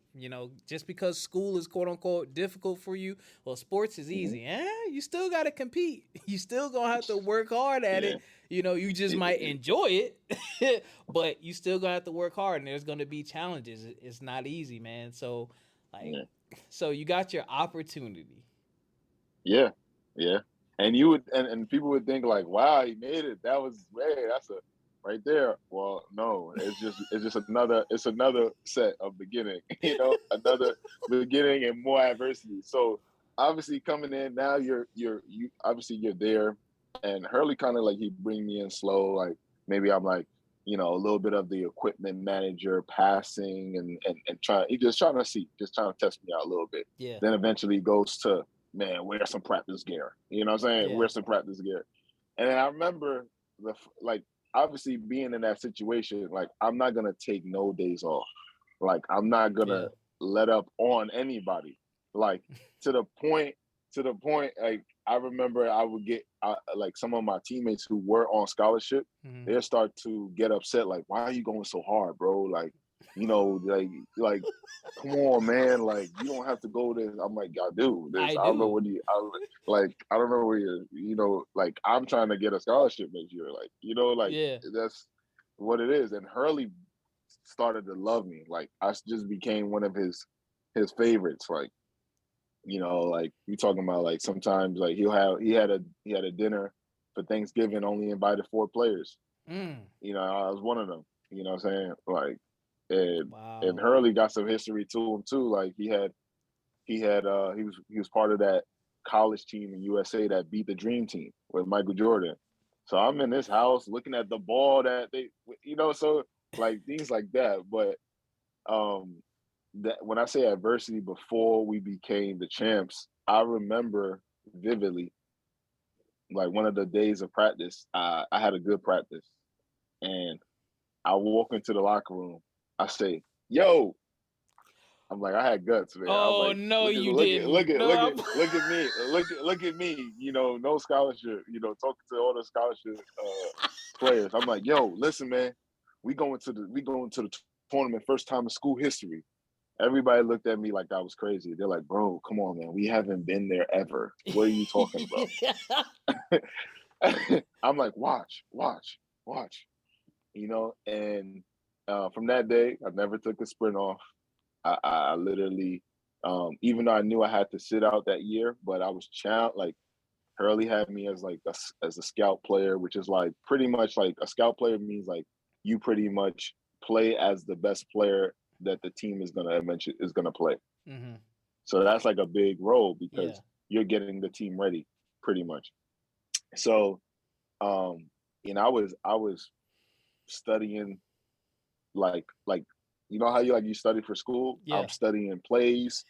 Just because school is quote unquote difficult for you, well, sports is Hmm. easy. You still gotta compete. You still gonna have to work hard at Yeah. it. You just might enjoy it, but you still gonna have to work hard, and there's gonna be challenges. It's not easy, man. So, like, Yeah. so you got your opportunity. Yeah. Yeah. And you would and people would think like, wow, he made it. That was way, that's a right there. Well, no, it's just another set of beginning, another beginning and more adversity. So obviously coming in now you obviously you're there, and Hurley kind of like he bring me in slow, like maybe I'm like, a little bit of the equipment manager passing and trying he just trying to test me out a little bit. Yeah, Then eventually goes to, man, wear some practice gear. You know what I'm saying? yeah, Wear some practice gear. And then I remember like obviously being in that situation, like I'm not gonna take no days off. Like I'm not yeah. gonna let up on anybody. Like to the point, like I remember I would get like some of my teammates who were on scholarship, Mm-hmm. they'll start to get upset, like, why are you going so hard, bro? Like, like come on, man. Like, you don't have to go there. I'm like, I do this. I I don't know do. what like, I don't know where like, I'm trying to get a scholarship next year. Like, like Yeah. that's what it is. And Hurley started to love me. Like, I just became one of his favorites. Like, like you talking about, like sometimes like he had a dinner for Thanksgiving, only invited 4 players. Mm. I was one of them. You know what I'm saying? Like, and Wow. Hurley got some history to him too. Like he was part of that college team in USA that beat the Dream Team with Michael Jordan. So I'm in this house looking at the ball that so like things like that. But um, that when I say adversity before we became the champs, I remember vividly like one of the days of practice. I had a good practice, and I walk into the locker room. I say, "Yo," I'm like, I had guts, man. I'm Oh like, no, look at you look at look didn't. at No, look at I'm... look at me, look at me. No scholarship. Talking to all the scholarship players. I'm like, yo, listen, man, we going to the tournament first time in school history. Everybody looked at me like I was crazy. They're like, bro, come on, man, we haven't been there ever. What are you talking about? I'm like, watch. And from that day, I never took a sprint off. I literally, even though I knew I had to sit out that year, but I was challenged. Like Hurley had me as like as a scout player, which is like pretty much like a scout player means like you pretty much play as the best player that the team is gonna play. Mm-hmm. So that's like a big role Yeah. because you're getting the team ready, pretty much. So, um, I was studying like how you study for school. Yeah. I'm studying plays.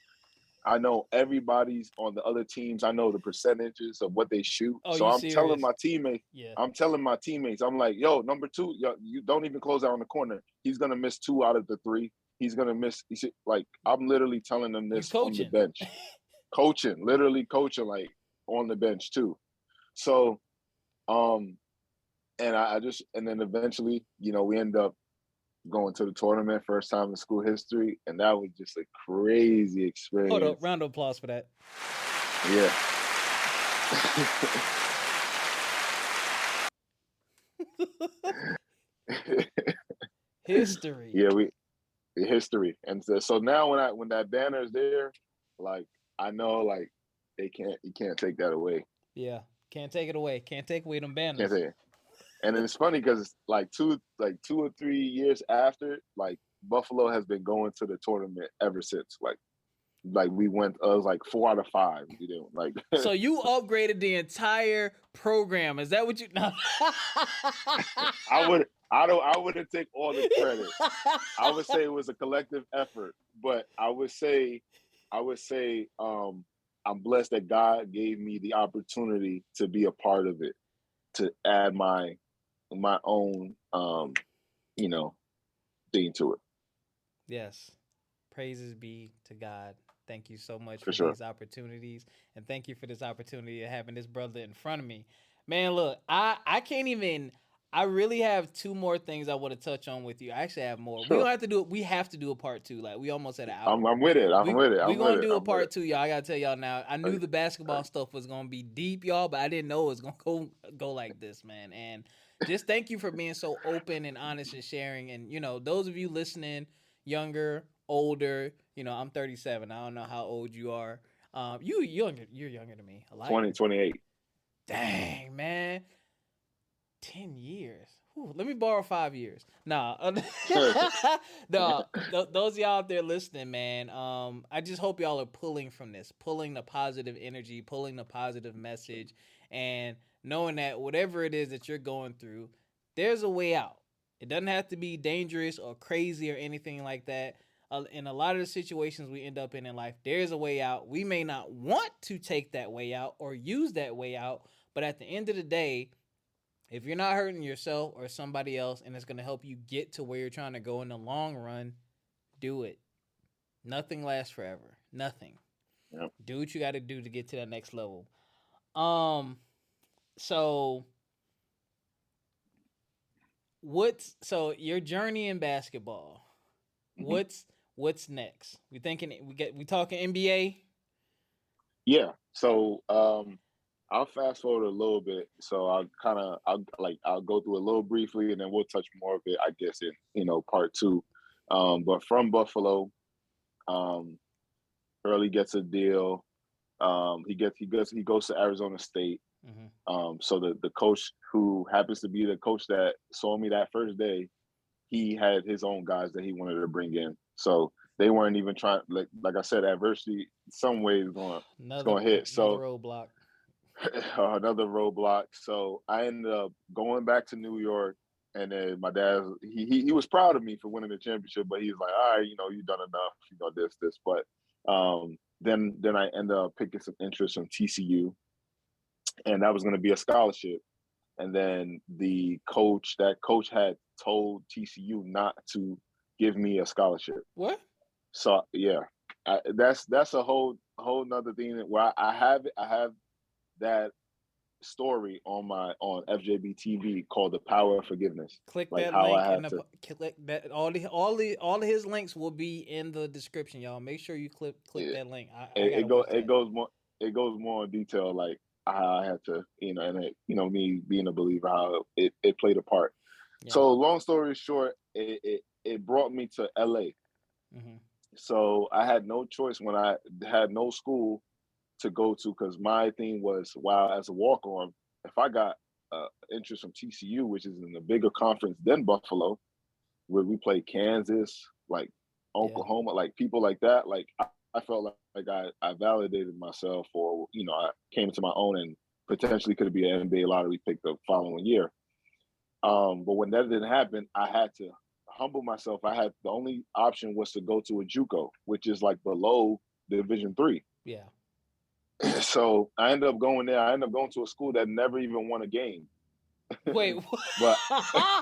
I know everybody's on the other teams. I know the percentages of what they shoot. Oh, So you I'm telling serious? my teammates, Yeah. I'm like, yo, number two, yo, you don't even close out on the corner. He's gonna miss 2 out of the 3. He's gonna miss. Like I'm literally telling them You this on the coaching? bench, literally coaching, like on the bench too. So, um, and I just and then eventually, we end up going to the tournament first time in school history, and that was just a crazy Hold up. experience. Round of applause for that. Yeah. History. Yeah, we history. And so now when that banner is there, like I know like you can't take that away. Yeah. Can't take it away. Can't take away them Can't banners. take it. And it's funny because like 2 or 3 years after, like Buffalo has been going to the tournament ever since. Like we went, it was like 4 out of 5. You know, like So you upgraded the entire program. Is that what you? No. I wouldn't take all the credit. I would say it was a collective effort, but I would say I'm blessed that God gave me the opportunity to be a part of it, to add my own you know thing to it. Yes. Praises be to God. Thank you so much For for sure. these opportunities. And thank you for this opportunity of having this brother in front of me. Man, look, I can't even. I really have two more things I want to touch on with you. I actually have more. We don't Sure. have to do it. We have to do a part two. Like we almost at an I'm, hour. I'm with it. I'm We with it. we I'm with gonna it. do a I'm with it. part two, y'all. I gotta tell y'all now. I knew Okay. the basketball stuff was gonna be deep, y'all, but I didn't know it was gonna go like this, man. And just thank you for being so open and honest and sharing. And those of you listening, younger, older. I'm 37. I don't know how old you are. You're younger than me. A lot younger. 2028. Dang, man. 10 years. Whew, let me borrow 5 years. Nah. No, those of y'all out there listening, man. I just hope y'all are pulling from this, pulling the positive energy, pulling the positive message, and knowing that whatever it is that you're going through, there's a way out. It doesn't have to be dangerous or crazy or anything like that. In a lot of the situations we end up in life, there's a way out. We may not want to take that way out or use that way out, but at the end of the day, if you're not hurting yourself or somebody else and it's going to help you get to where you're trying to go in the long run, do it. Nothing lasts forever. Nothing. Yep. Do what you got to do to get to that next level. Um so so your journey in basketball. Mhm. What's next? We talking NBA? Yeah. So I'll fast forward a little bit. So I'll go through a little briefly, and then we'll touch more of it, I guess, in part two. But from Buffalo, um, Early gets a deal. He goes to Arizona State. Mhm. So the coach who happens to be the coach that saw me that first day, he had his own guys that he wanted to bring in. So they weren't even trying. Like I said, adversity some way is going to hit. Another So roadblock. another roadblock. So I ended up going back to New York, and then my dad he was proud of me for winning the championship, but he was like, all right, you've done enough, this. But then I ended up picking some interest from TCU, and that was going to be a scholarship. And then that coach had told TCU not to give me a scholarship. What? So yeah, that's a whole nother thing where I have that story on FJB TV called "The Power of Forgiveness." Click Like that how link I in had the to. click that all of his links will be in the description, y'all. Make sure you click It, that link. I it, gotta it go watch it that. goes more in detail, like how I had to, and me being a believer, how it played a part. Yeah. So long story short, it brought me to LA. Mm-hmm. So I had no choice when I had no school to go to, because my thing was, wow, as a walk on, if I got interest from TCU, which is in a bigger conference than Buffalo, where we play Kansas, like Yeah. Oklahoma, like people like that, like I felt like I validated myself, or I came into my own and potentially could be an NBA lottery pick the following year. But when that didn't happen, I had to humble myself. The only option was to go to a JUCO, which is like below Division 3. Yeah. So I ended up going there. I ended up going to a school that never even won a game. Wait. But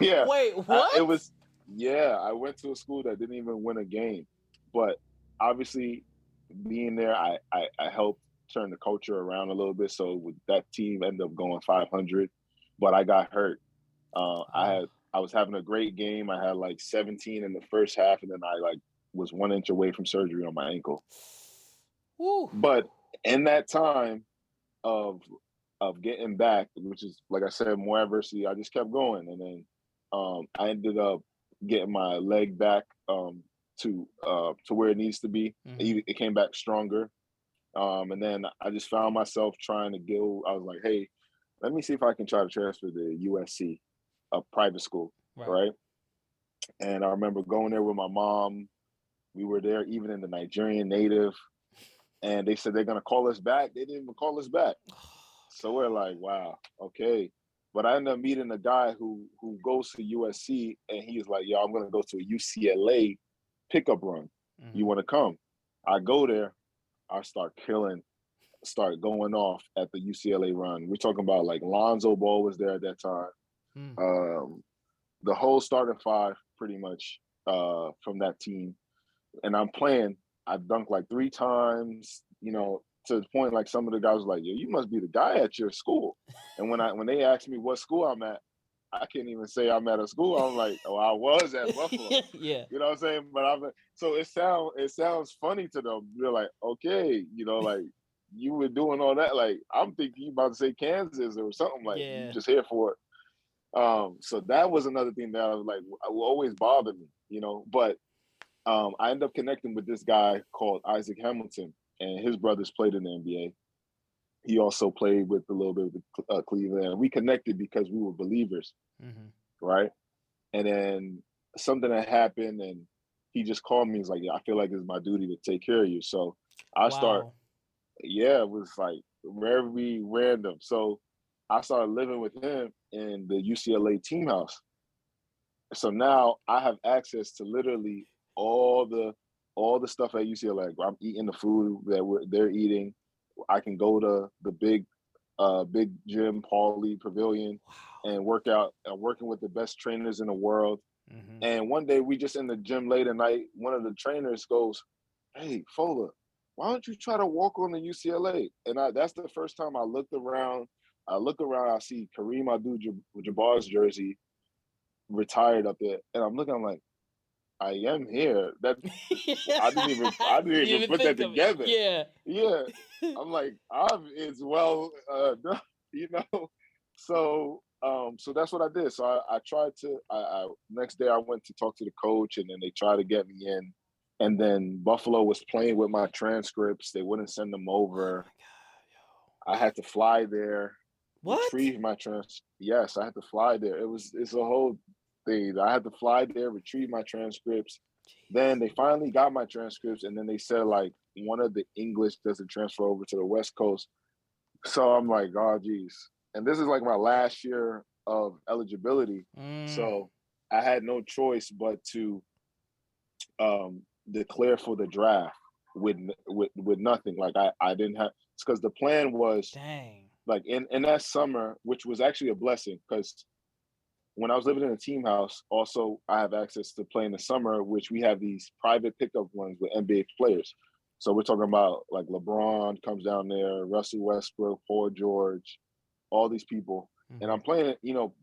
yeah, Wait. What? it was, yeah, I went to a school that didn't even win a game. But obviously, being there, I helped turn the culture around a little bit. So with that team ended up going 500, but I got hurt. Oh. I was having a great game. I had like 17 in the first half, and then I like was 1 inch away from surgery on my ankle. Woo. But in that time of getting back, which is, like I said, more adversity, I just kept going, and then I ended up getting my leg back to where it needs to be. Mm-hmm. It came back stronger, and then I just found myself trying to go. I was like, hey, let me see if I can try to transfer to USC, a private school, Right. right? And I remember going there with my mom. We were there even in the Nigerian native, and they said they're gonna call us back. They didn't even call us back. So we're like, wow, okay. But I ended up meeting a guy who goes to USC, and he's like, yo, I'm gonna go to a UCLA pickup run. Mm-hmm. You want to come? I go there. I start going off at the UCLA run. We're talking about like Lonzo Ball was there at that time. Mm. The whole starting five, pretty much, from that team. And I'm playing. I dunked like 3 times. to the point like some of the guys was like, "Yo, you must be the guy at your school." And when they asked me what school I'm at, I can't even say I'm at a school. I'm like, "Oh, I was at Buffalo." Yeah. You know what I'm saying? But I'm like, so it sounds funny to them. They're like, "Okay, like you were doing all that." Like I'm thinking you about to say Kansas or something. Like you Yeah. just here for it. So that was another thing that I was like, will always bother me. But I ended up connecting with this guy called Isaac Hamilton, and his brothers played in the NBA. He also played with a little bit of the Cleveland. We connected because we were believers, Mm-hmm. right? And then something that happened, and he just called me. He's like, "Yeah, I feel like it's my duty to take care of you." So I start, Wow. yeah, it was like very random. So I started living with him in the UCLA team house. So now I have access to literally all the all the stuff at UCLA. I'm eating the food that they're eating. I can go to the big gym, Paulie Pavilion, Wow. and work out. I'm working with the best trainers in the world. Mm-hmm. And one day we just in the gym late at night. One of the trainers goes, "Hey, Fola, why don't you try to walk on the UCLA?" And that's the first time I looked around. I look around. I see Kareem Abdul-Jabbar's jersey retired up there, and I'm looking. I'm like, I am here. That I didn't You even didn't put that think of it. together. Yeah. Yeah, I'm like I'm as well, you know. So that's what I did. So I tried to. I next day I went to talk to the coach, and then they tried to get me in. And then Buffalo was playing with my transcripts. They wouldn't send them Oh over. my god, yo. I had to fly there, What? retrieve my trans. Yes, I had to fly there. It's a whole thing. I had to fly there, retrieve my transcripts. Then Jeez. they finally got my transcripts, and then they said like one of the English doesn't transfer over to the West Coast. So I'm like, oh geez. And this is like my last year of eligibility. Mm. So I had no choice but to declare for the draft with nothing. Like I didn't have, it's because the plan was Dang. like in that summer, which was actually a blessing because when I was living in a team house, also I have access to play in the summer, which we have these private pickup ones with NBA players. So we're talking about like LeBron comes down there, Russell Westbrook, Paul George, all these people, and Mm-hmm. I'm playing.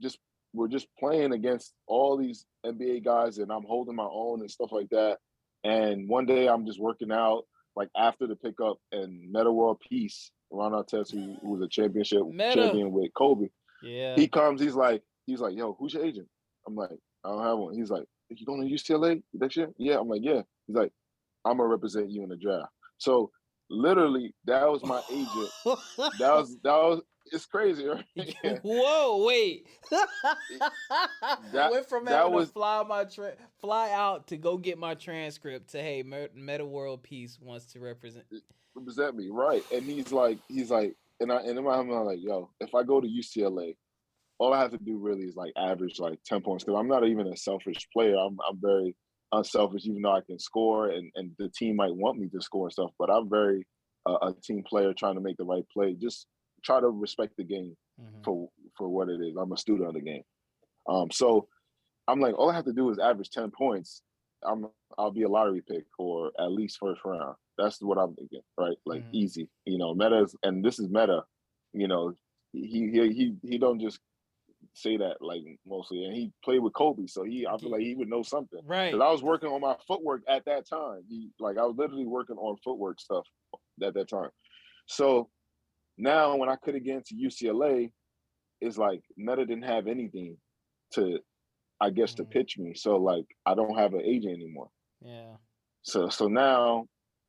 Just we're just playing against all these NBA guys, and I'm holding my own and stuff like that. And one day I'm just working out like after the pickup, and Meta World Peace, Ron Artest, who was a championship Meta. champion with Kobe, Yeah. he comes, he's like, "Yo, who's your agent?" I'm like, "I don't have one." He's like, "You going to UCLA next year?" Yeah, I'm like, "Yeah." He's like, "I'm gonna represent you in the draft." So literally, that was my agent. That was it's crazy, right? Yeah. Whoa, wait. That Went from that having to was fly out to go get my transcript to hey, Meta World Peace wants to represent. represent me, right? And he's like, and in my mind, I'm like, "Yo, if I go to UCLA, all I have to do really is like average like 10 points because I'm not even a selfish player. I'm very unselfish, even though I can score and the team might want me to score and stuff. But I'm very a team player trying to make the right play. Just try to respect the game Mm-hmm. for what it is. I'm a student of the game. So I'm like, all I have to do is average 10 points. I'll be a lottery pick or at least first round. That's what I'm thinking, right? Like Mm-hmm. easy. Meta's and this is meta. You know, he don't just say that like mostly, and he played with Kobe, so I feel like he would know something because Right. I was working on my footwork at that time. I was literally working on footwork stuff at that time. So now when I could have get into UCLA, it's like Meta didn't have anything to, I guess, to Mm-hmm. pitch me. So like I don't have an agent anymore. Yeah. So now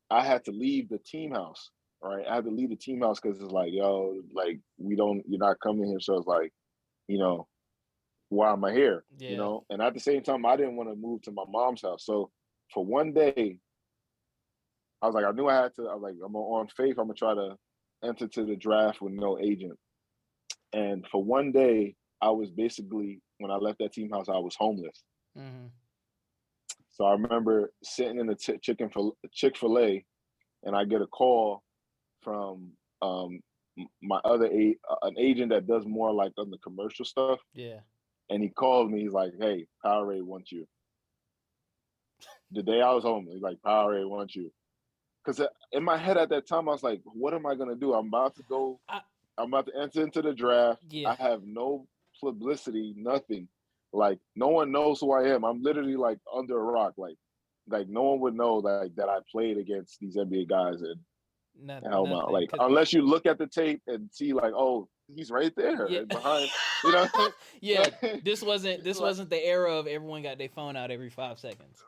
I had to leave the team house. Right, I had to leave the team house because it's like, yo, like you're not coming here. So it's like, you know, why am I here? Yeah. And at the same time, I didn't want to move to my mom's house. So for one day, I was like, I knew I had to. I was like, I'm on faith. I'm gonna try to enter to the draft with no agent. And for one day, I was basically when I left that team house, I was homeless. Mm-hmm. So I remember sitting in the Chick-fil-A, and I get a call from my other an agent that does more like on the commercial stuff. Yeah. And he called me. He's like, "Hey, Powerade wants you." The day I was home, he's like, "Powerade wants you." because in my head at that time, I was like, what am I gonna do? I'm about to go. I, I'm about to enter into the draft. yeah, I have no publicity, nothing. Like no one knows who I am. I'm literally like under a rock. Like no one would know like that I played against these NBA guys and help out. nothing. Like 'Cause, unless you look at the tape and see like, oh, he's right yeah, there behind. You know, yeah. This like, wasn't the era of everyone got their phone out every 5 seconds.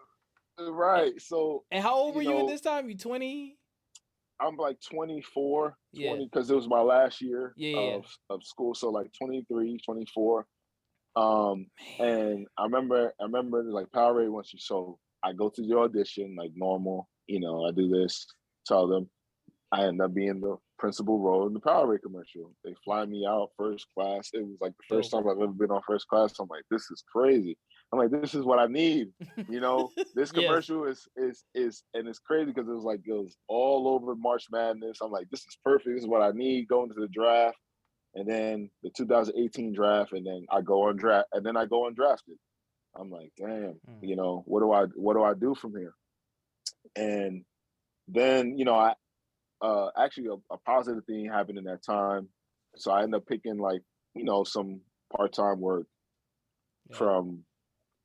And, right. So and how old were you you at know, this time? You 20? I'm like 24, Yeah, 20, because it was my last year yeah, yeah. of school. So like 23, 24. Um, Man, and I remember like Power Rate once you so I go to the audition like normal, I do this, tell them I end up being the principal role in the Powerade commercial. They fly me out first class. It was like the first dope. time I've ever been on first class. I'm like, this is crazy. I'm like, this is what I need. This Yes. commercial is and it's crazy because it was all over March Madness. I'm like, this is perfect. This is what I need going to the draft. And then the 2018 draft, and then I go undrafted. I'm like, damn, Mm. what do I do from here? And then, I actually a positive thing happened in that time. So I ended up picking like, some part-time work Yeah. from,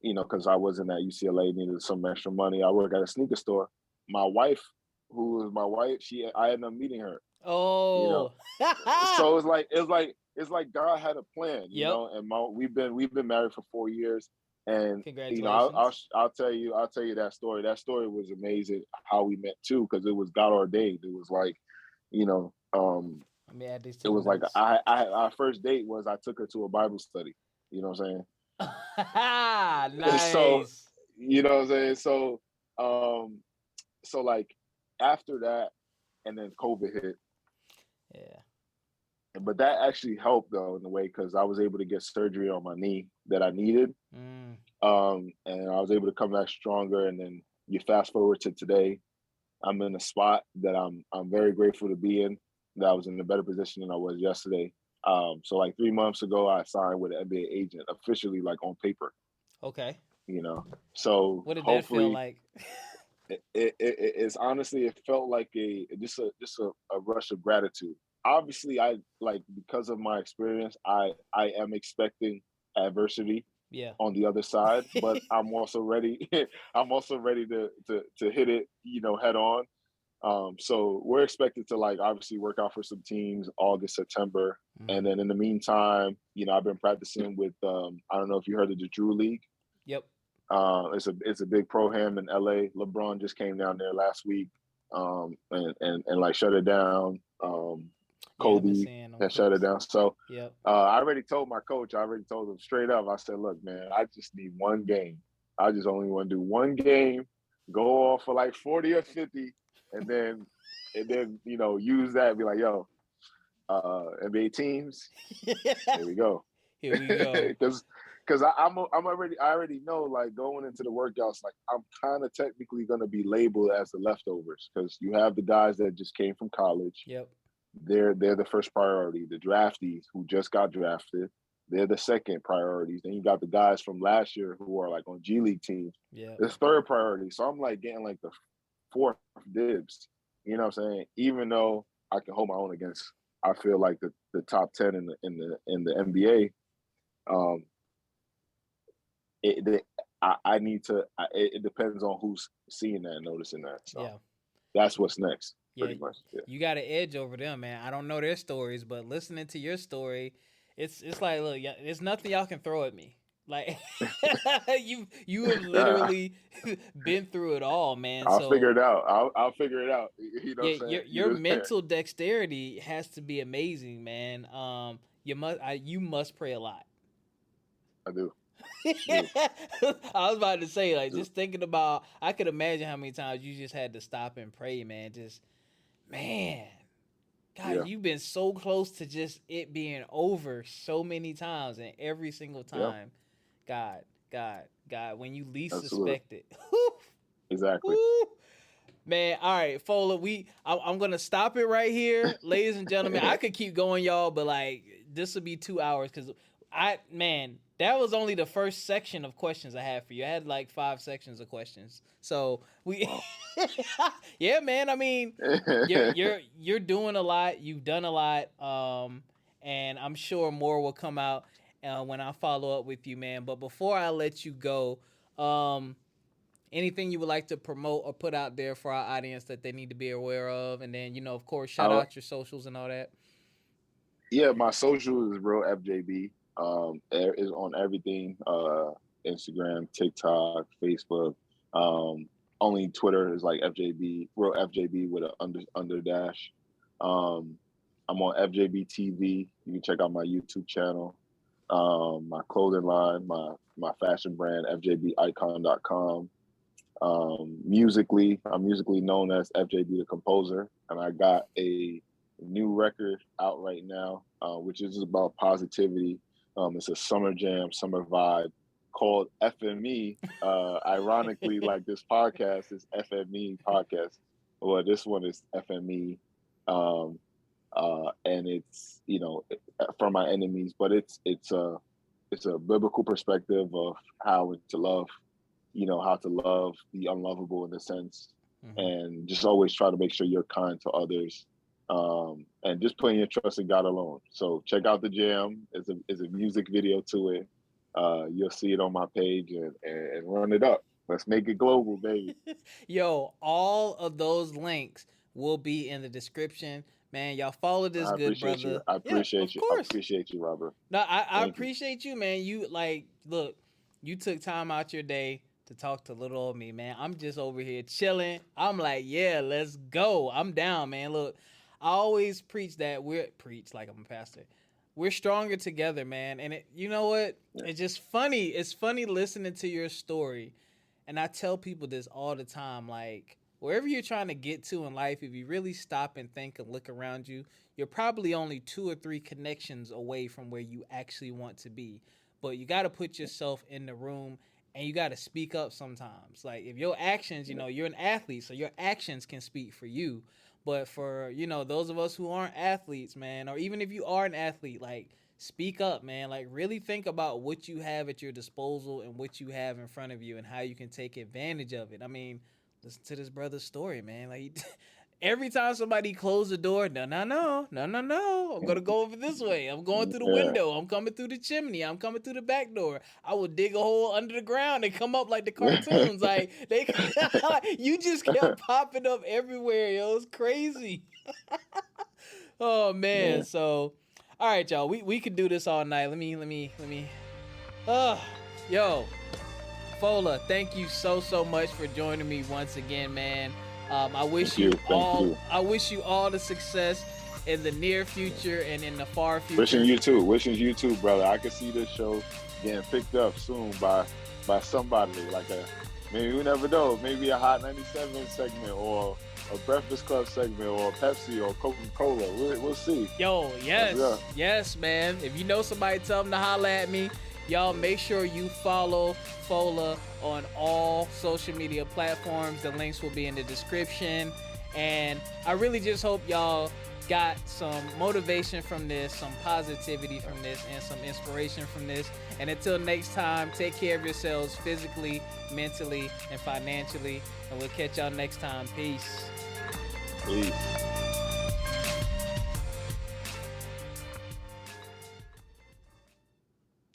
because I wasn't at UCLA, needed some extra money. I work at a sneaker store. My wife, who was my wife, I ended up meeting her, you know. Oh. So it's like God had a plan, Yep. and we've been married for 4 years. And Congratulations. I'll tell you that story. That story was amazing. How we met too, because it was God ordained. It was like, you know, Let me add these it to the was like notes. our first date was I took her to a Bible study. You know what I'm saying? So Nice. you know what I'm saying. Um, so like after that, and then COVID hit, Yeah. but that actually helped though in a way because I was able to get surgery on my knee that I needed. Mm. And I was able to come back stronger. And then you fast forward to today, I'm in a spot that I'm very grateful to be in. That I was in a better position than I was yesterday. So like 3 months ago, I signed with an NBA agent officially, like on paper. Okay. You know, so What did that feel hopefully, like? it's honestly it felt like a rush of gratitude. Obviously, I like because of my experience, I am expecting adversity Yeah. on the other side, but I'm also ready. I'm also ready to hit it, head on. So we're expected to like obviously work out for some teams August, September, and Mm. then in the meantime, I've been practicing with I don't know if you heard of the Drew League. Yep. It's a big program in LA. LeBron just came down there last week, and like shut it down. Yeah, I've been Kobe seeing them has shut it clips. down. So Yep. I already told my coach. I already told him straight up. I said, "Look, man, I just need one game. I just only want to do one game, go off for like 40 or 50, and then use that and be like, yo, NBA teams, here we go." Here we go. Because I already know like going into the workouts like I'm kind of technically gonna be labeled as the leftovers because you have the guys that just came from college. Yep. They're the first priority. The draftees who just got drafted, they're the second priorities. Then you got the guys from last year who are like on G League teams. Yep. It's third priority. So I'm like getting like the fourth dibs. You know what I'm saying? Even though I can hold my own against, I feel like the top 10 in the NBA. Um, I need to. It depends on who's seeing that and noticing that. So Yeah. that's what's next, Yeah. pretty much. Yeah. You got an edge over them, man. I don't know their stories, but listening to your story, it's like, look, there's nothing y'all can throw at me. Like you have Yeah, literally been through it all, man. I'll figure So it out. I'll figure it out. You know yeah, what I'm saying? your mental dexterity has to be amazing, man. You must pray a lot. I do. Do. I was about to say, like, Do. just thinking about, I could imagine how many times you just had to stop and pray, man. Just, man, God, Yeah. you've been so close to just it being over so many times, and every single Yeah. time, God, God, when you least Absolutely. suspect it. Exactly. Woo. Man, all right, Fola, I'm gonna stop it right here, ladies and gentlemen. I could keep going, y'all, but like this will be 2 hours because man, that was only the first section of questions I had for you. I had like 5 sections of questions. So we, yeah, man. I mean, you're doing a lot. You've done a lot. And I'm sure more will come out when I follow up with you, man. But before I let you go, anything you would like to promote or put out there for our audience that they need to be aware of, and then of course, shout I, out your socials and all that. yeah, my social is real FJB. Is on everything. Instagram, TikTok, Facebook. Only Twitter is like FJB, real FJB with a under dash. I'm on FJB TV. You can check out my YouTube channel. My clothing line, my fashion brand, fjbicon.com. Musically, I'm musically known as FJB the Composer, and I got a new record out right now, which is about positivity. It's a summer jam, summer vibe called FME. Ironically, like this podcast is FME podcast. Well, this one is FME. And it's from my enemies, but it's a biblical perspective of how to love, how to love the unlovable in a sense, and just always try to make sure you're kind to others, and just putting your trust in God alone. So check out the jam. It's a music video to it. You'll see it on my page and run it up. Let's make it global, baby. Yo, all of those links will be in the description. Man, y'all follow this good brother. I appreciate you. Course. I appreciate you, Robert. No, I appreciate you, man. You look, you took time out your day to talk to little old me, man. I'm just over here chilling. I'm like, yeah, let's go. I'm down, man. Look, I always preach that preach like I'm a pastor. We're stronger together, man. And you know what? Yeah. It's just funny. It's funny listening to your story. And I tell people this all the time, like, wherever you're trying to get to in life, if you really stop and think and look around you, you're probably only 2 or 3 connections away from where you actually want to be. But you got to put yourself in the room, and you got to speak up sometimes. Like, if your actions, you're an athlete, so your actions can speak for you. But for, those of us who aren't athletes, man, or even if you are an athlete, like, speak up, man. Like, really think about what you have at your disposal and what you have in front of you and how you can take advantage of it. I mean, listen to this brother's story, man. Like, every time somebody closed the door, no. I'm going to go over this way. I'm going through the window. I'm coming through the chimney. I'm coming through the back door. I will dig a hole under the ground and come up like the cartoons. Like, you just kept popping up everywhere, yo. It's crazy. Oh, man. Yeah. So, all right, y'all. We could do this all night. Let me. Yo. Fola, thank you so much for joining me once again, man. I wish you all the success in the near future and in the far future. Wishing you too, brother. I can see this show getting picked up soon by somebody, like maybe we never know, maybe a Hot 97 segment or a Breakfast Club segment or Pepsi or Coca-Cola. We'll see. Yo, yes, man. If you know somebody, tell them to holla at me. Y'all make sure you follow Fola on all social media platforms. The links will be in the description. And I really just hope y'all got some motivation from this, some positivity from this, and some inspiration from this. And until next time, take care of yourselves physically, mentally, and financially. And we'll catch y'all next time. Peace. Peace.